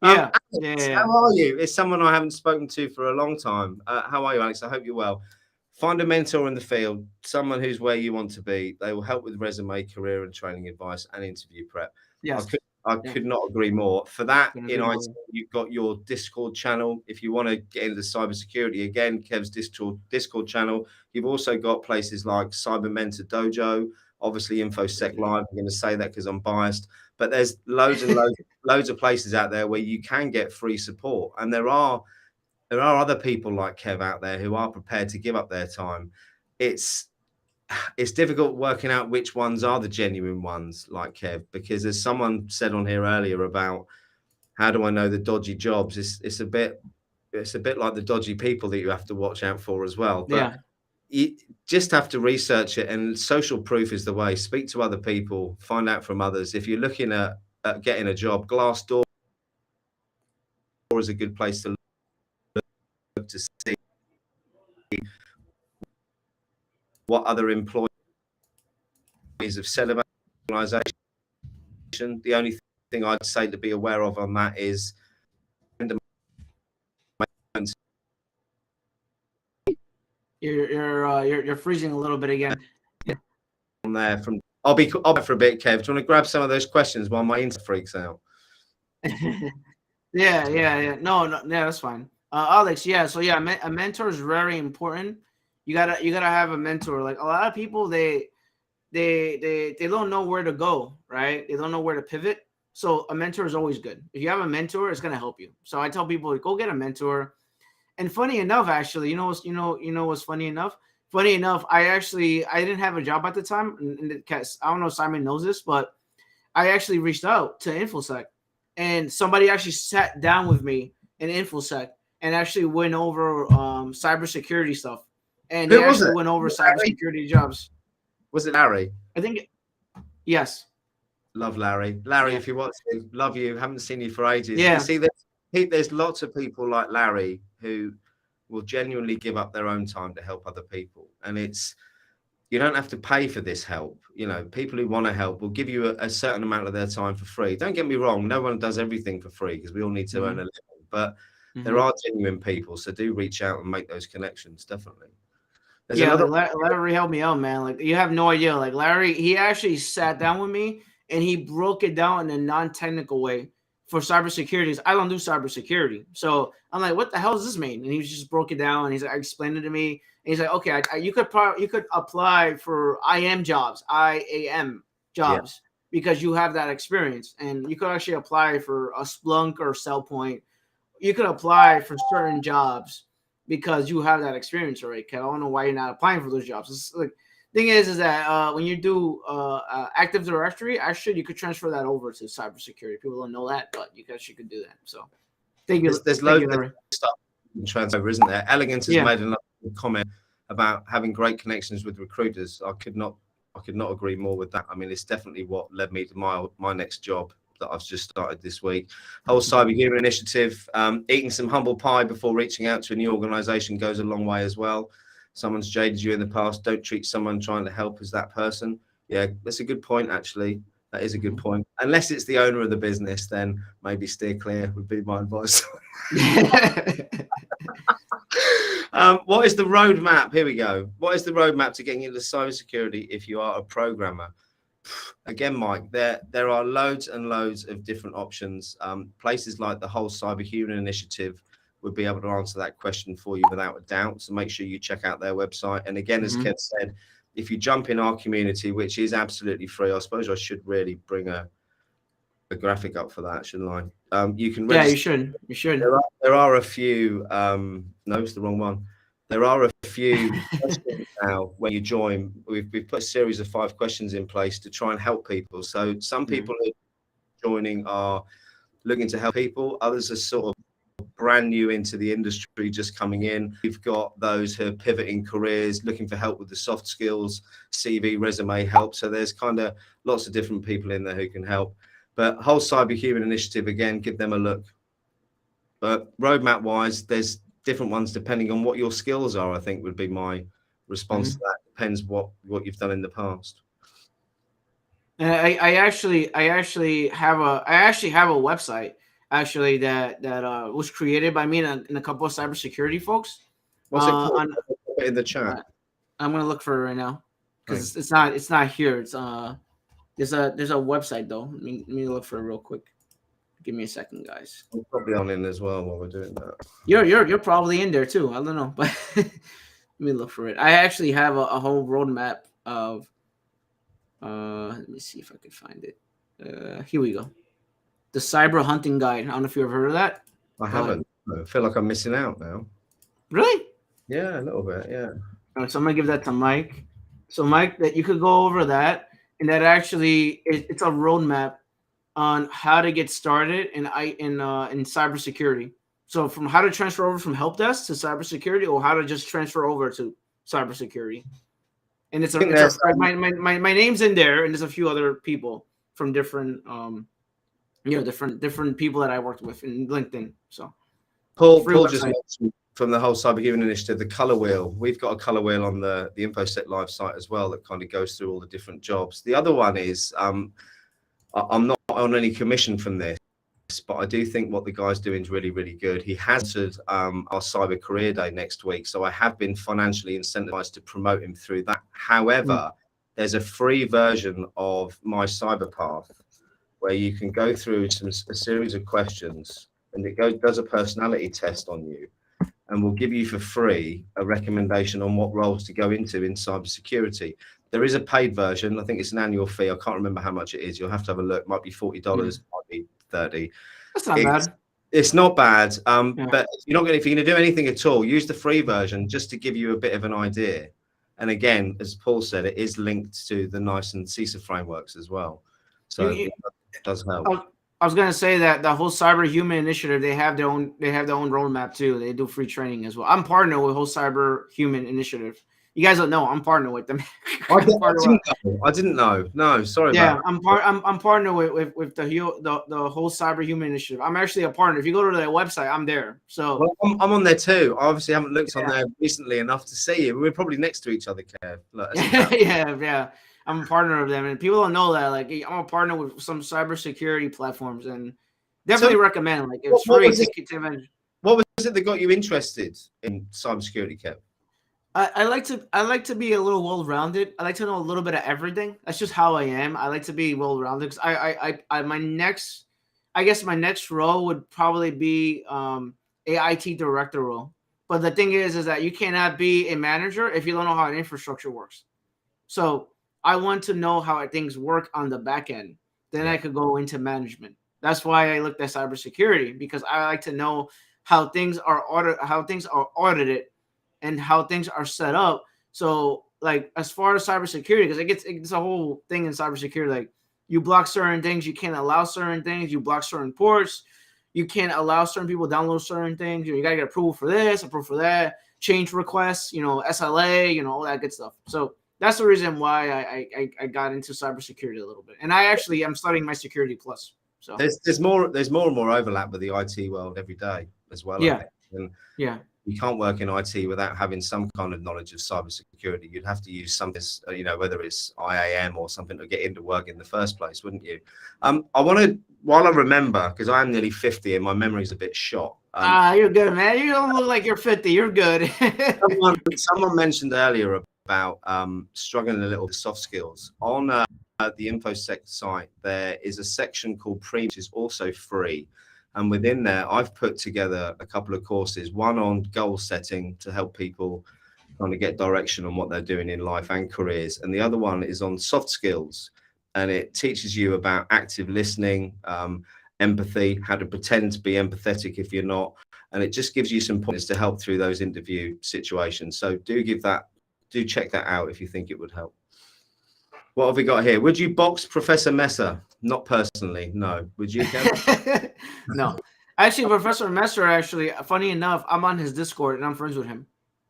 Yeah. Alex, Yeah. how are you? It's someone I haven't spoken to for a long time. How are you, Alex? I hope you're well. Find a mentor in the field, someone who's where you want to be. They will help with resume, career, and training advice and interview prep. Yes. I could not agree more. For that, Couldn't in agree IT, more. you've got your Discord channel. If you want to get into cybersecurity, again, Kev's Discord channel. You've also got places like Cyber Mentor Dojo, obviously InfoSec Live. I'm going to say that because I'm biased, but there's loads and loads of places out there where you can get free support, and there are other people like Kev out there who are prepared to give up their time. It's difficult working out which ones are the genuine ones like Kev, because as someone said on here earlier about how do I know the dodgy jobs, it's a bit like the dodgy people that you have to watch out for as well. But you just have to research it, and social proof is the way. Speak to other people, find out from others. If you're looking at getting a job, Glassdoor is a good place to look to see what other employees have said about the organisation. The only thing I'd say to be aware of on that is you're freezing a little bit again. on there from I'll be for a bit, Kev. Do you want to grab some of those questions while my internet freaks out? Yeah. No, that's fine. Alex, yeah. So yeah, a mentor is very important. You gotta have a mentor. Like a lot of people, they don't know where to go, right? They don't know where to pivot. So a mentor is always good. If you have a mentor, it's gonna help you. So I tell people, go get a mentor. And funny enough, actually, what's funny enough? Funny enough, I didn't have a job at the time. And I don't know if Simon knows this, but I actually reached out to InfoSec, and somebody actually sat down with me in InfoSec and actually went over cybersecurity stuff. And they actually went over cybersecurity jobs. Was it Larry? I think, yes. Love Larry. Larry, Yeah. if you're watching, love you. Haven't seen you for ages. Yeah. You see, there's lots of people like Larry who will genuinely give up their own time to help other people. And you don't have to pay for this help. People who want to help will give you a certain amount of their time for free. Don't get me wrong. No one does everything for free because we all need to earn a living. But there are genuine people. So do reach out and make those connections. Definitely. Larry helped me out, man. Like, you have no idea. Like, Larry, he actually sat down with me and he broke it down in a non-technical way for cybersecurity is I don't do cybersecurity. So I'm like, what the hell does this mean? And he just broke it down and he's like, explained it to me. And he's like, okay, you could apply for IAM jobs because you have that experience, and you could actually apply for a Splunk or Cellpoint. You could apply for certain jobs because you have that experience already. I don't know why you're not applying for those jobs. It's like, thing is that when you do Active Directory, actually you could transfer that over to cybersecurity. People don't know that, but you actually could do that. So thank you. There's loads of stuff you can transfer over, isn't there? Elegance has made another comment about having great connections with recruiters. I could not agree more with that. I mean, it's definitely what led me to my next job that I've just started this week. Whole Cyberhuman initiative, eating some humble pie before reaching out to a new organization goes a long way as well. Someone's jaded you in the past, don't treat someone trying to help as that person. Yeah, that's a good point, actually. That is a good point. Unless it's the owner of the business, then maybe steer clear would be my advice. What is the roadmap? Here we go. What is the roadmap to getting into cybersecurity if you are a programmer? Again, Mike, there are loads and loads of different options. Places like the Whole Cyberhuman initiative would be able to answer that question for you without a doubt. So make sure you check out their website. And again, as Kev said, if you jump in our community, which is absolutely free, I suppose I should really bring a graphic up for that, shouldn't I? You can register. Yeah, you should. There are a few. No, it's the wrong one. There are a few questions now when you join. We've put a series of 5 questions in place to try and help people. So some people are joining are looking to help people. Others are sort of brand new into the industry, just coming in. We've got those who are pivoting careers, looking for help with the soft skills, CV, resume help. So there's kind of lots of different people in there who can help. But Whole Cyberhuman initiative, again, give them a look. But roadmap wise, there's different ones depending on what your skills are, I think would be my response to that. Depends what you've done in the past. I actually have a website actually that was created by me and a couple of cybersecurity folks. What's it called? Put it in the chat. I'm gonna look for it right now because it's not here. It's there's a website though. Let me look for it real quick. Give me a second, guys. I'm probably on in as well while we're doing that. You're probably in there too. I don't know, but let me look for it. I actually have a whole roadmap of. Let me see if I can find it. Here we go. The Cyber Hunting Guide. I don't know if you ever heard of that. I haven't. I feel like I'm missing out now. Really? Yeah, a little bit. Yeah. All right, so I'm gonna give that to Mike. So Mike, that you could go over that, and that actually it's a roadmap on how to get started in cybersecurity. So from how to transfer over from help desk to cybersecurity, or how to just transfer over to cybersecurity. And my name's in there, and there's a few other people from different different people that I worked with in LinkedIn. So Paul just mentioned from the Whole Cyberhuman initiative, the color wheel. We've got a color wheel on the InfoSec Live site as well that kind of goes through all the different jobs. The other one is I'm not on any commission from this, but I do think what the guy's doing is really, really good. He has our Cyber Career Day next week, so I have been financially incentivized to promote him through that. However, there's a free version of My Cyber Path where you can go through a series of questions, and it does a personality test on you, and will give you for free a recommendation on what roles to go into in cybersecurity. There is a paid version. I think it's an annual fee. I can't remember how much it is. You'll have to have a look. It might be $40, might be $30. That's not bad. It's not bad. But if you're going to do anything at all, use the free version just to give you a bit of an idea. And again, as Paul said, it is linked to the NICE and CISA frameworks as well. So it does help. I was gonna say that the whole Cyberhuman initiative, they have their own roadmap too. They do free training as well. I'm partnered with whole Cyberhuman initiative. You guys don't know I'm partnered with them. I didn't know. No, sorry. Yeah, I'm partnered with the whole Cyberhuman initiative. I'm actually a partner. If you go to their website, I'm there. So I'm on there too. I obviously haven't looked on there recently enough to see you. We're probably next to each other, Kev. Yeah. I'm a partner of them, and people don't know that. Like, I'm a partner with some cybersecurity platforms, and definitely recommend. Like, it's free. What was it that got you interested in cybersecurity, Kev? I like to be a little well-rounded. I like to know a little bit of everything. That's just how I am. I like to be well-rounded because I guess my next role would probably be a IT director role. But the thing is that you cannot be a manager if you don't know how an infrastructure works. So I want to know how things work on the back end. Then I could go into management. That's why I looked at cybersecurity, because I like to know how things are audited and how things are set up. So like as far as cybersecurity, because it's a whole thing in cybersecurity. Like you block certain things, you can't allow certain things, you block certain ports, you can't allow certain people to download certain things. You gotta get approval for this, approval for that, change requests, SLA, all that good stuff. So that's the reason why I got into cybersecurity a little bit. And I'm studying my security plus. So there's more and more overlap with the IT world every day as well. Yeah. I think. And yeah. you can't work in IT without having some kind of knowledge of cybersecurity. You'd have to use something, whether it's IAM or something to get into work in the first place, wouldn't you? I want to, while I remember, because I am nearly 50 and my memory's a bit shot. You're good, man. You don't look like you're 50. You're good. someone mentioned earlier about struggling a little with soft skills. On the InfoSec site, there is a section called Premium, which is also free. And within there, I've put together a couple of courses, one on goal setting to help people kind of get direction on what they're doing in life and careers. And the other one is on soft skills. And it teaches you about active listening, empathy, how to pretend to be empathetic if you're not. And it just gives you some points to help through those interview situations. So do check that out if you think it would help. What have we got here? Would you box Professor Messer? Not personally, no. Would you, Kevin? No. Actually, Professor Messer, funny enough, I'm on his Discord and I'm friends with him.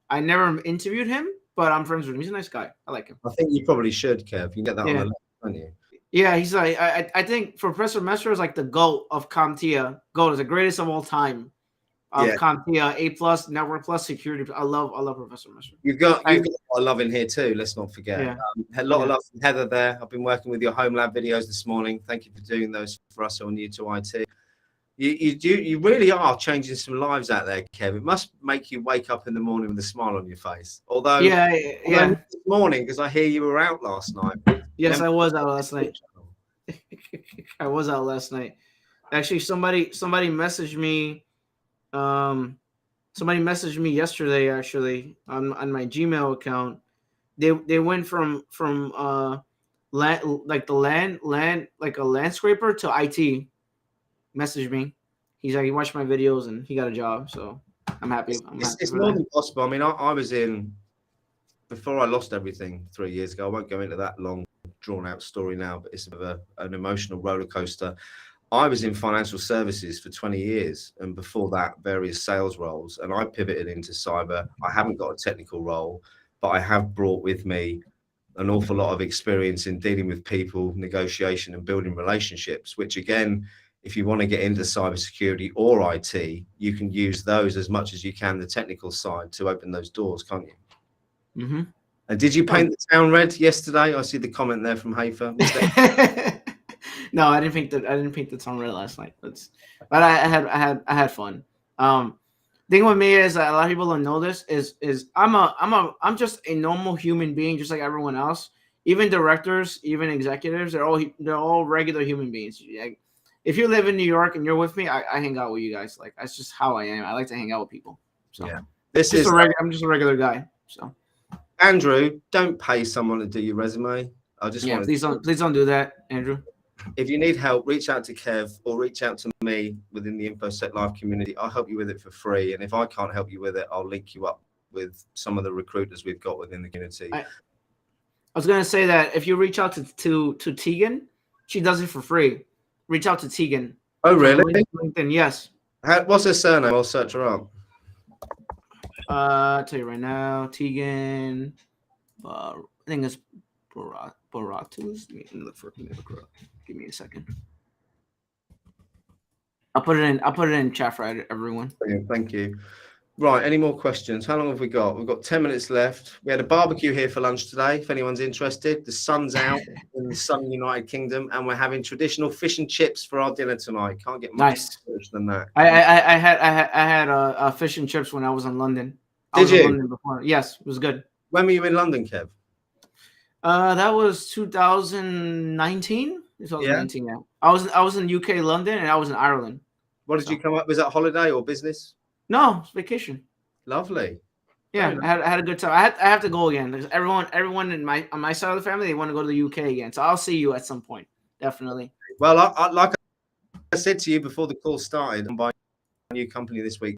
I never interviewed him, but I'm friends with him. He's a nice guy. I like him. I think you probably should, Kev. You can get that on the list, can't you? Yeah, he's like, I think Professor Messer is like the GOAT of CompTIA. GOAT is the greatest of all time. CompTIA, A+, Network Plus, Security. I love Professor Messer. You've got a lot of love in here too. Let's not forget. Yeah. A lot of love from Heather there. I've been working with your home lab videos this morning. Thank you for doing those for us on New to IT. You really are changing some lives out there, Kev. It must make you wake up in the morning with a smile on your face. Although this morning, because I hear you were out last night. Yes, I was out last night. I was out last night. Actually, somebody messaged me. Somebody messaged me yesterday. Actually, on my Gmail account, they went from land like a land scraper to IT. Messaged me. He's like, he watched my videos and he got a job. So I'm happy. It's more than possible. I mean, I was in before I lost everything 3 years ago. I won't go into that long, drawn out story now, but it's a bit of an emotional roller coaster. I was in financial services for 20 years, and before that, various sales roles. And I pivoted into cyber. I haven't got a technical role, but I have brought with me an awful lot of experience in dealing with people, negotiation, and building relationships, which again, if you want to get into cybersecurity or IT, you can use those as much as you can, the technical side, to open those doors, can't you? Mm-hmm. And did you paint the town red yesterday? I see the comment there from Hafer. No, I didn't paint the town red last night. But I had fun. Thing with me is that a lot of people don't know this is I'm just a normal human being, just like everyone else. Even directors, even executives, they're all regular human beings. Like, if you live in New York and you're with me, I hang out with you guys. Like, that's just how I am. I like to hang out with people. So yeah, I'm just a regular guy. So Andrew, don't pay someone to do your resume. Please don't do that, Andrew. If you need help, reach out to Kev or reach out to me within the InfoSec Live community. I'll help you with it for free. And if I can't help you with it, I'll link you up with some of the recruiters we've got within the community. I was going to say that if you reach out to Tegan, she does it for free. Reach out to Tegan. Oh, really? LinkedIn, yes. What's her surname? I'll search her up. I'll tell you right now. Tegan, I think it's Baratus. Let me look for it. Give me a second. I'll put it in chat for everyone. Brilliant, thank you. Right, any more questions? How long have we got? We've got 10 minutes left. We had a barbecue here for lunch today, if anyone's interested. The sun's out in the sunny United Kingdom, and we're having traditional fish and chips for our dinner tonight. Can't get much than that. I had fish and chips when I was in London. Did you? In London before. Yes, it was good. When were you in London, Kev? That was 2019. Yeah. 2019. Yeah, I was in UK, London, and I was in Ireland. What did you come up? Was that holiday or business? No, it's vacation. Lovely. Yeah, I had a good time. I have to go again. Because everyone on my side of the family, they want to go to the UK again. So I'll see you at some point, definitely. Well, like I said to you before the call started, I'm buying a new company this week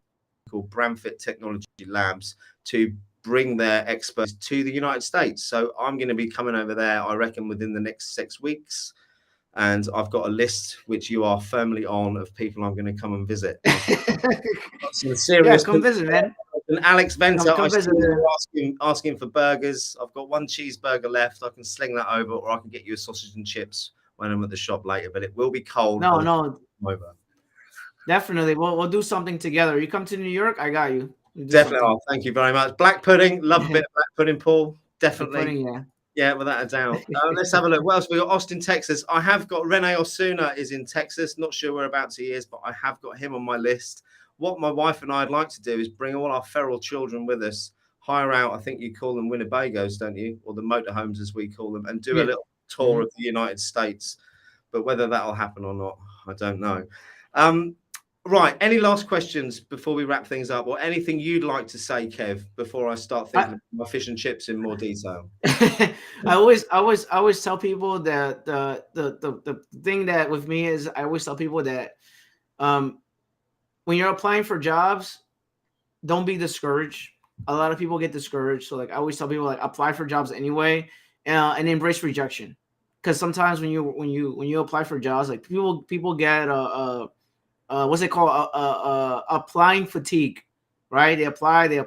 called Bramfit Technology Labs to bring their experts to the United States. So I'm going to be coming over there, I reckon, within the next 6 weeks. And I've got a list which you are firmly on of people I'm going to come and visit. Some serious, yeah, come visit, man. And Alex Venter, come I visit, asking for burgers. I've got one cheeseburger left. I can sling that over, or I can get you a sausage and chips when I'm at the shop later. But it will be cold. No, over. Definitely, we'll do something together. You come to New York, I got you. Definitely. Oh, thank you very much. Black pudding, love a bit of black pudding, Paul. Definitely. Pudding, yeah. Yeah, without a doubt. Let's have a look. What else we got? Austin, Texas. I have got Rene Osuna is in Texas. Not sure whereabouts he is, but I have got him on my list. What my wife and I'd like to do is bring all our feral children with us, hire out, I think you call them Winnebagos, don't you? Or the motorhomes, as we call them, and do a little tour of the United States. But whether that'll happen or not, I don't know. Right. Any last questions before we wrap things up, or anything you'd like to say, Kev, before I start thinking of my fish and chips in more detail? I always tell people that the thing that with me is I always tell people that when you're applying for jobs, don't be discouraged. A lot of people get discouraged. So like I always tell people, like, apply for jobs anyway, and embrace rejection. Because sometimes when you apply for jobs, like people get what's it called? Applying fatigue, right? They apply, and they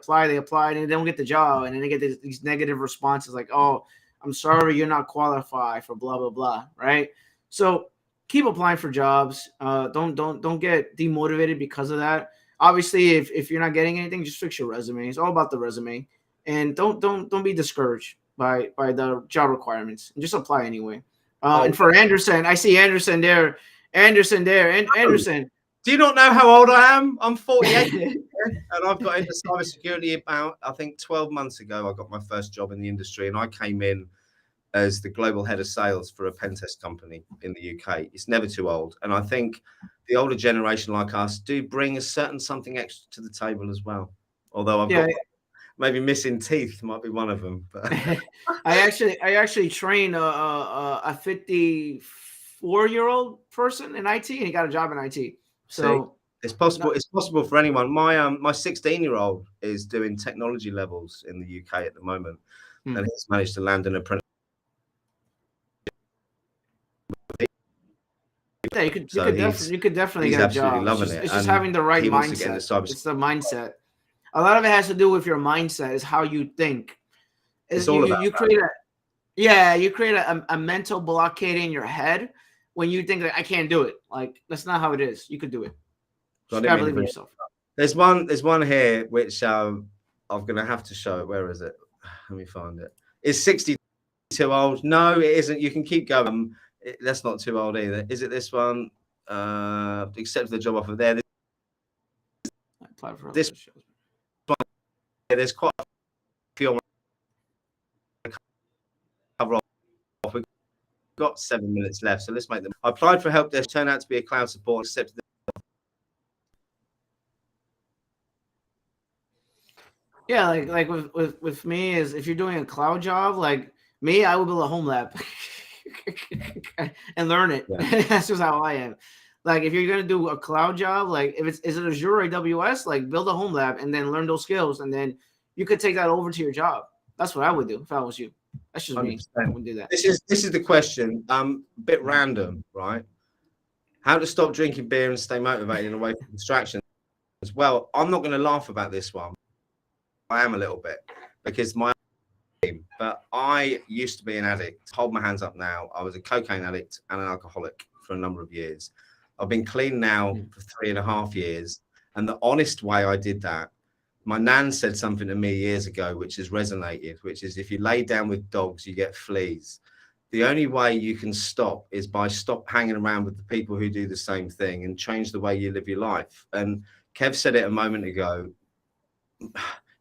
don't get the job, and then they get these negative responses like, "Oh, I'm sorry, you're not qualified for blah blah blah," right? So keep applying for jobs. Don't get demotivated because of that. Obviously, if you're not getting anything, just fix your resume. It's all about the resume, and don't be discouraged by the job requirements, and just apply anyway. And for Anderson, I see Anderson there. Anderson. Do you not know how old I am? I'm 48 and I've got into cybersecurity about, I think, 12 months ago. I got my first job in the industry, and I came in as the global head of sales for a pen test company in the UK. It's never too old. And I think the older generation like us do bring a certain something extra to the table as well. Although I've got maybe missing teeth might be one of them. But I actually trained a 54-year-old person in IT, and he got a job in IT. So it's possible. It's possible for anyone. My 16-year-old is doing technology levels in the UK at the moment, and he's managed to land an apprenticeship. Yeah, you could definitely get a job. It's just having the right mindset. It's the mindset. A lot of it has to do with your mindset. Is how you think. It's all about you create you create a mental blockade in your head when you think that I can't do it. Like, that's not how it is. You could do it. Just gotta believe in yourself. There's one here which I'm gonna have to show it. Where is it? Let me find it. Is 60 too old? No, it isn't. You can keep going. That's not too old either. Is it this one? Accept the job offer there. This one, there's quite a few. Cover off. We've got 7 minutes left, so let's make them. I applied for help desk, turned out to be a cloud support, accepted. Yeah, like with me is, if you're doing a cloud job, like me, I would build a home lab and learn it. Yeah. That's just how I am. Like, if you're gonna do a cloud job, like is it Azure or AWS, like build a home lab and then learn those skills, and then you could take that over to your job. That's what I would do if I was you. That's just 100%. Me. I wouldn't do that. This is the question. Bit random, right? How to stop drinking beer and stay motivated and away from distractions. Well, I'm not going to laugh about this one. I am a little bit, because but I used to be an addict. Hold my hands up now. I was a cocaine addict and an alcoholic for a number of years. I've been clean now for 3.5 years. And the honest way I did that, my nan said something to me years ago, which has resonated, which is, if you lay down with dogs, you get fleas. The only way you can stop is by stop hanging around with the people who do the same thing and change the way you live your life. And Kev said it a moment ago.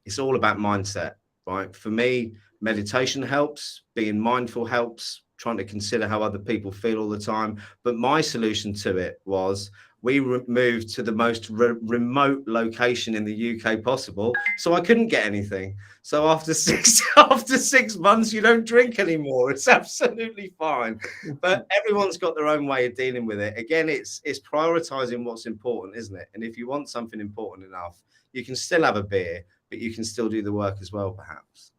It's all about mindset, right? For me, meditation helps, being mindful helps, trying to consider how other people feel all the time. But my solution to it was we moved to the most remote location in the UK possible, so I couldn't get anything. So after 6 months, you don't drink anymore. It's absolutely fine. But everyone's got their own way of dealing with it. Again, it's prioritizing what's important, isn't it? And if you want something important enough, you can still have a beer, but you can still do the work as well, perhaps.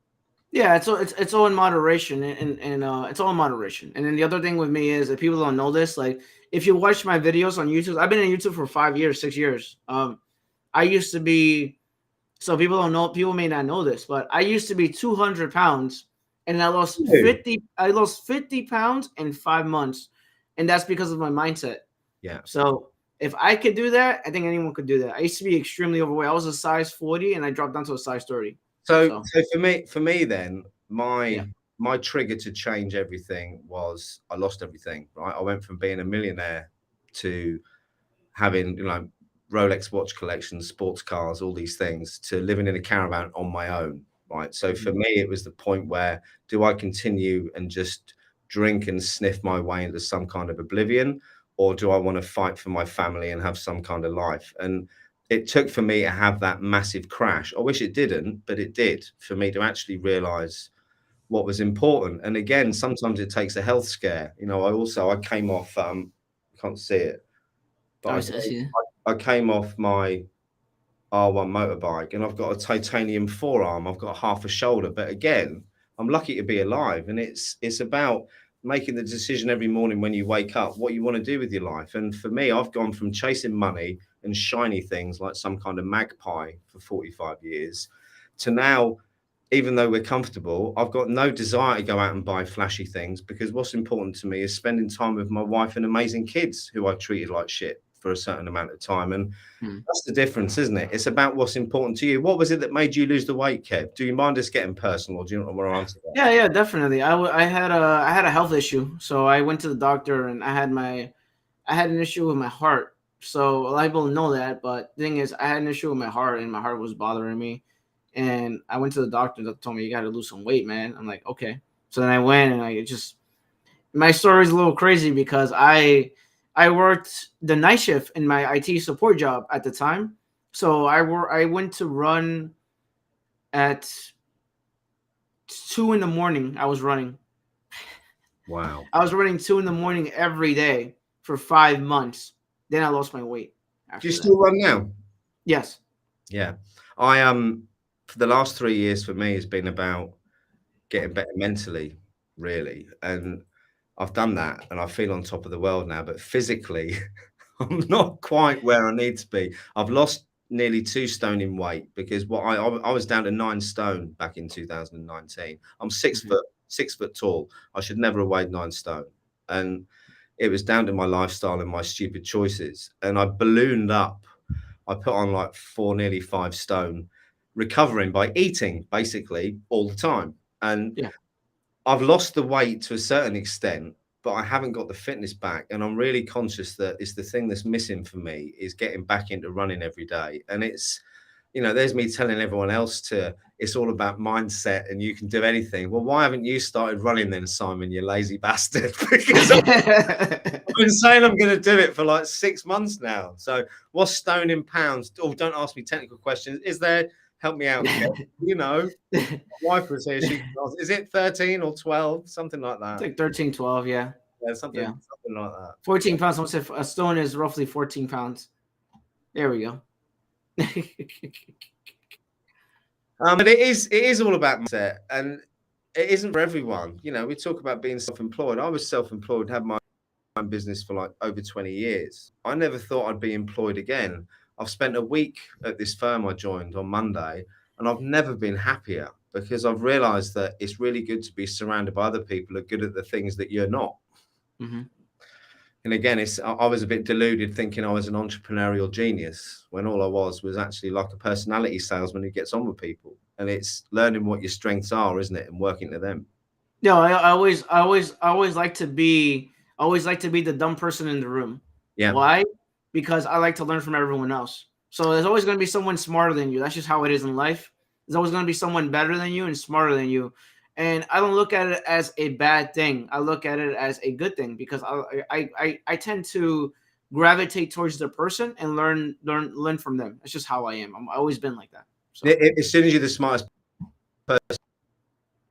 Yeah, it's all in moderation, and it's all in moderation. And then the other thing with me is, if people don't know this, like if you watch my videos on YouTube, I've been in YouTube for 5 years, 6 years. I used to be, so people don't know, people may not know this, but I used to be 200 pounds, and I lost 50 pounds in 5 months, and that's because of my mindset. Yeah. So if I could do that, I think anyone could do that. I used to be extremely overweight. I was a size 40, and I dropped down to a size 30. So for me, then my trigger to change everything was I lost everything. Right, I went from being a millionaire to having Rolex watch collections, sports cars, all these things, to living in a caravan on my own. Right, so for me, it was the point where do I continue and just drink and sniff my way into some kind of oblivion, or do I want to fight for my family and have some kind of life? And it took for me to have that massive crash. I wish it didn't, but it did, for me to actually realize what was important. And again, sometimes it takes a health scare. I came off, can't see it, but I came off my R1 motorbike, and I've got a titanium forearm. I've got half a shoulder, but again, I'm lucky to be alive. And it's about making the decision every morning when you wake up, what you want to do with your life. And for me, I've gone from chasing money and shiny things like some kind of magpie for 45 years to now, even though we're comfortable, I've got no desire to go out and buy flashy things, because what's important to me is spending time with my wife and amazing kids who I've treated like shit for a certain amount of time. And that's the difference, isn't it? It's about what's important to you. What was it that made you lose the weight, Kev? Do you mind us getting personal, or do you not want to answer that? Yeah, definitely. I had a health issue, so I went to the doctor, and I had an issue with my heart. So a lot of people know that, but the thing is, I had an issue with my heart, and my heart was bothering me. And I went to the doctor that told me, you got to lose some weight, man. I'm like, okay. So then I went, and my story is a little crazy because I worked the night shift in my IT support job at the time. So I went to run at 2 a.m. I was running. Wow. I was running 2 a.m. every day for 5 months. Then I lost my weight. Do you still run now? Yes. Yeah. I for the last 3 years for me has been about getting better mentally, really. And I've done that, and I feel on top of the world now, but physically I'm not quite where I need to be. I've lost nearly 2 stone in weight, because I was down to 9 stone back in 2019. I'm 6 foot tall. I should never have weighed 9 stone. And it was down to my lifestyle and my stupid choices. And I ballooned up. I put on like nearly 5 stone, recovering by eating basically all the time. And I've lost the weight to a certain extent, but I haven't got the fitness back. And I'm really conscious that it's the thing that's missing for me is getting back into running every day. And it's, there's me telling everyone else it's all about mindset and you can do anything. Well, why haven't you started running then, Simon, you lazy bastard? Because I've been saying I'm going to do it for like 6 months now. So what's stone in pounds? Oh, don't ask me technical questions. Is there, help me out. My wife was here. Is it 13 or 12? Something like that. It's like 13, 12, yeah. Yeah, something like that. 14 pounds. Someone said a stone is roughly 14 pounds. There we go. But it is all about mindset, and it isn't for everyone. We talk about being self-employed. I was self-employed, had my own business for like over 20 years. I never thought I'd be employed again. I've spent a week at this firm I joined on Monday, and I've never been happier, because I've realized that it's really good to be surrounded by other people who are good at the things that you're not. And again, I was a bit deluded thinking I was an entrepreneurial genius, when all I was actually like a personality salesman who gets on with people. And it's learning what your strengths are, isn't it, and working to them. No, I always like to be the dumb person in the room. Yeah. Why? Because I like to learn from everyone else. So there's always going to be someone smarter than you. That's just how it is in life. There's always going to be someone better than you and smarter than you. And I don't look at it as a bad thing. I look at it as a good thing, because I tend to gravitate towards the person and learn from them. It's just how I am. I've always been like that. So As soon as you're the smartest person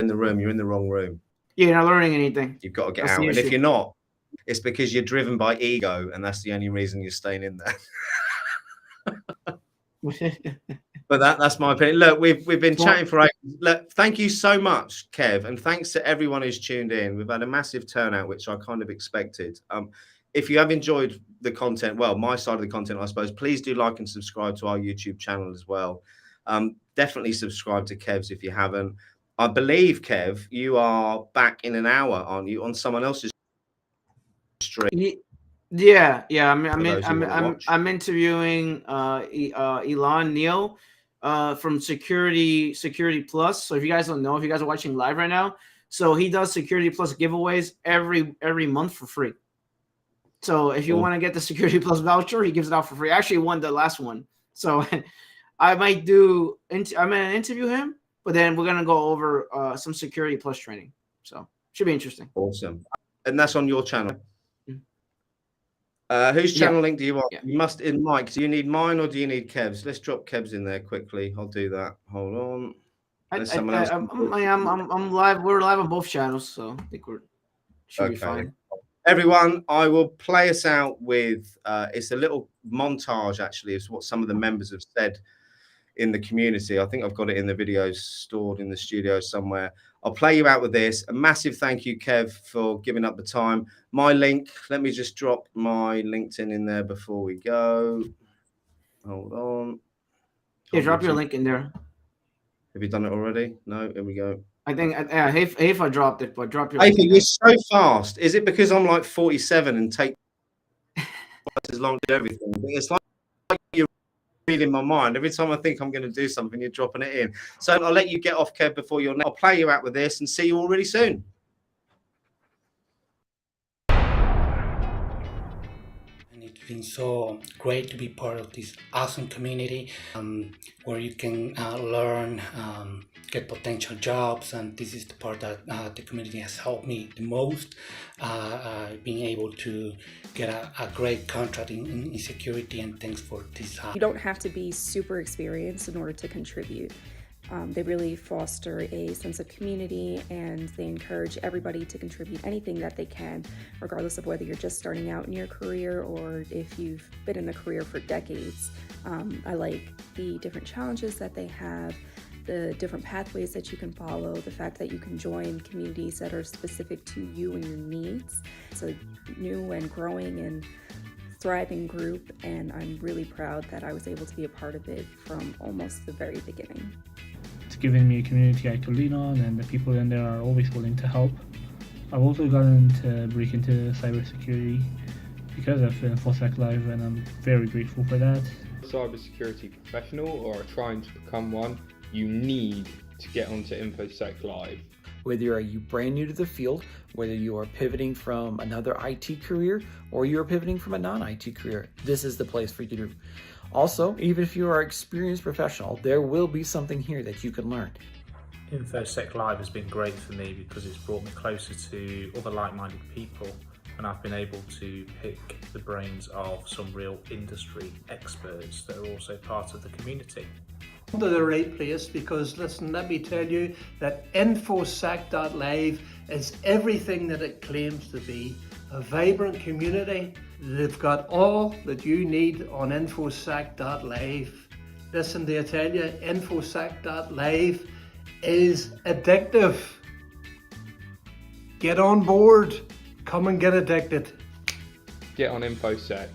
in the room, you're in the wrong room. you're not learning anything. You've got to get That's out. the And if issue. you're not, it's because you're driven by ego, and that's the only reason you're staying in there. But that's my opinion. Look, we've been chatting for ages. Look, thank you so much, Kev, and thanks to everyone who's tuned in. We've had a massive turnout, which I kind of expected. If you have enjoyed the content, well, my side of the content, I suppose, please do like and subscribe to our YouTube channel as well. Definitely subscribe to Kev's if you haven't. I believe, Kev, you are back in an hour, aren't you, on someone else's stream? Yeah. I'm interviewing Elon Neal from Security Plus. So if you guys don't know, if you guys are watching live right now, so he does Security Plus giveaways every month for free. So if you want to get the Security Plus voucher, he gives it out for free. I actually won the last one, so I'm gonna interview him, but then we're gonna go over some Security Plus training. So should be interesting. Awesome, and that's on your channel. Whose channel link do you want? You must in Mike. Do you need mine or do you need Kev's? Let's drop Kev's in there quickly. I'll do that. Hold on. I'm live. We're live on both channels, so I think should be fine. Everyone, I will play us out with it's a little montage actually of what some of the members have said in the community. I think I've got it in the videos stored in the studio somewhere. I'll play you out with this. A massive thank you, Kev, for giving up the time. My link, let me just drop my LinkedIn in there before we go. Hold on. Yeah, drop your link in there. Have you done it already? No, here we go. I think Hafa dropped it, but drop your link. You're so fast. Is it because I'm like 47 and take as long to do everything? It's like you're reading my mind. Every time I think I'm going to do something, you're dropping it in. So I'll let you get off, Kev, before you're. I'll play you out with this and see you all really soon. And it's been so great to be part of this awesome community where you can learn, get potential jobs, and this is the part that the community has helped me the most, being able to get a great contract in security, and thanks for this. You don't have to be super experienced in order to contribute. They really foster a sense of community, and they encourage everybody to contribute anything that they can, regardless of whether you're just starting out in your career or if you've been in the career for decades. I like the different challenges that they have, the different pathways that you can follow, the fact that you can join communities that are specific to you and your needs. It's a new and growing and thriving group, and I'm really proud that I was able to be a part of it from almost the very beginning. It's given me a community I could lean on, and the people in there are always willing to help. I've also gotten to break into cybersecurity because of InfoSec Live, and I'm very grateful for that. Cybersecurity professional or trying to become one, you need to get onto InfoSec Live. Whether you are brand new to the field, whether you are pivoting from another IT career or you are pivoting from a non-IT career, this is the place for you to do. Also, even if you are an experienced professional, there will be something here that you can learn. InfoSec Live has been great for me because it's brought me closer to other like-minded people, and I've been able to pick the brains of some real industry experts that are also part of the community. To the right place, because listen, let me tell you that InfoSec.live is everything that it claims to be. A vibrant community. They've got all that you need on InfoSec.live. Listen, they tell you InfoSec.live is addictive. Get on board. Come and get addicted. Get on InfoSec.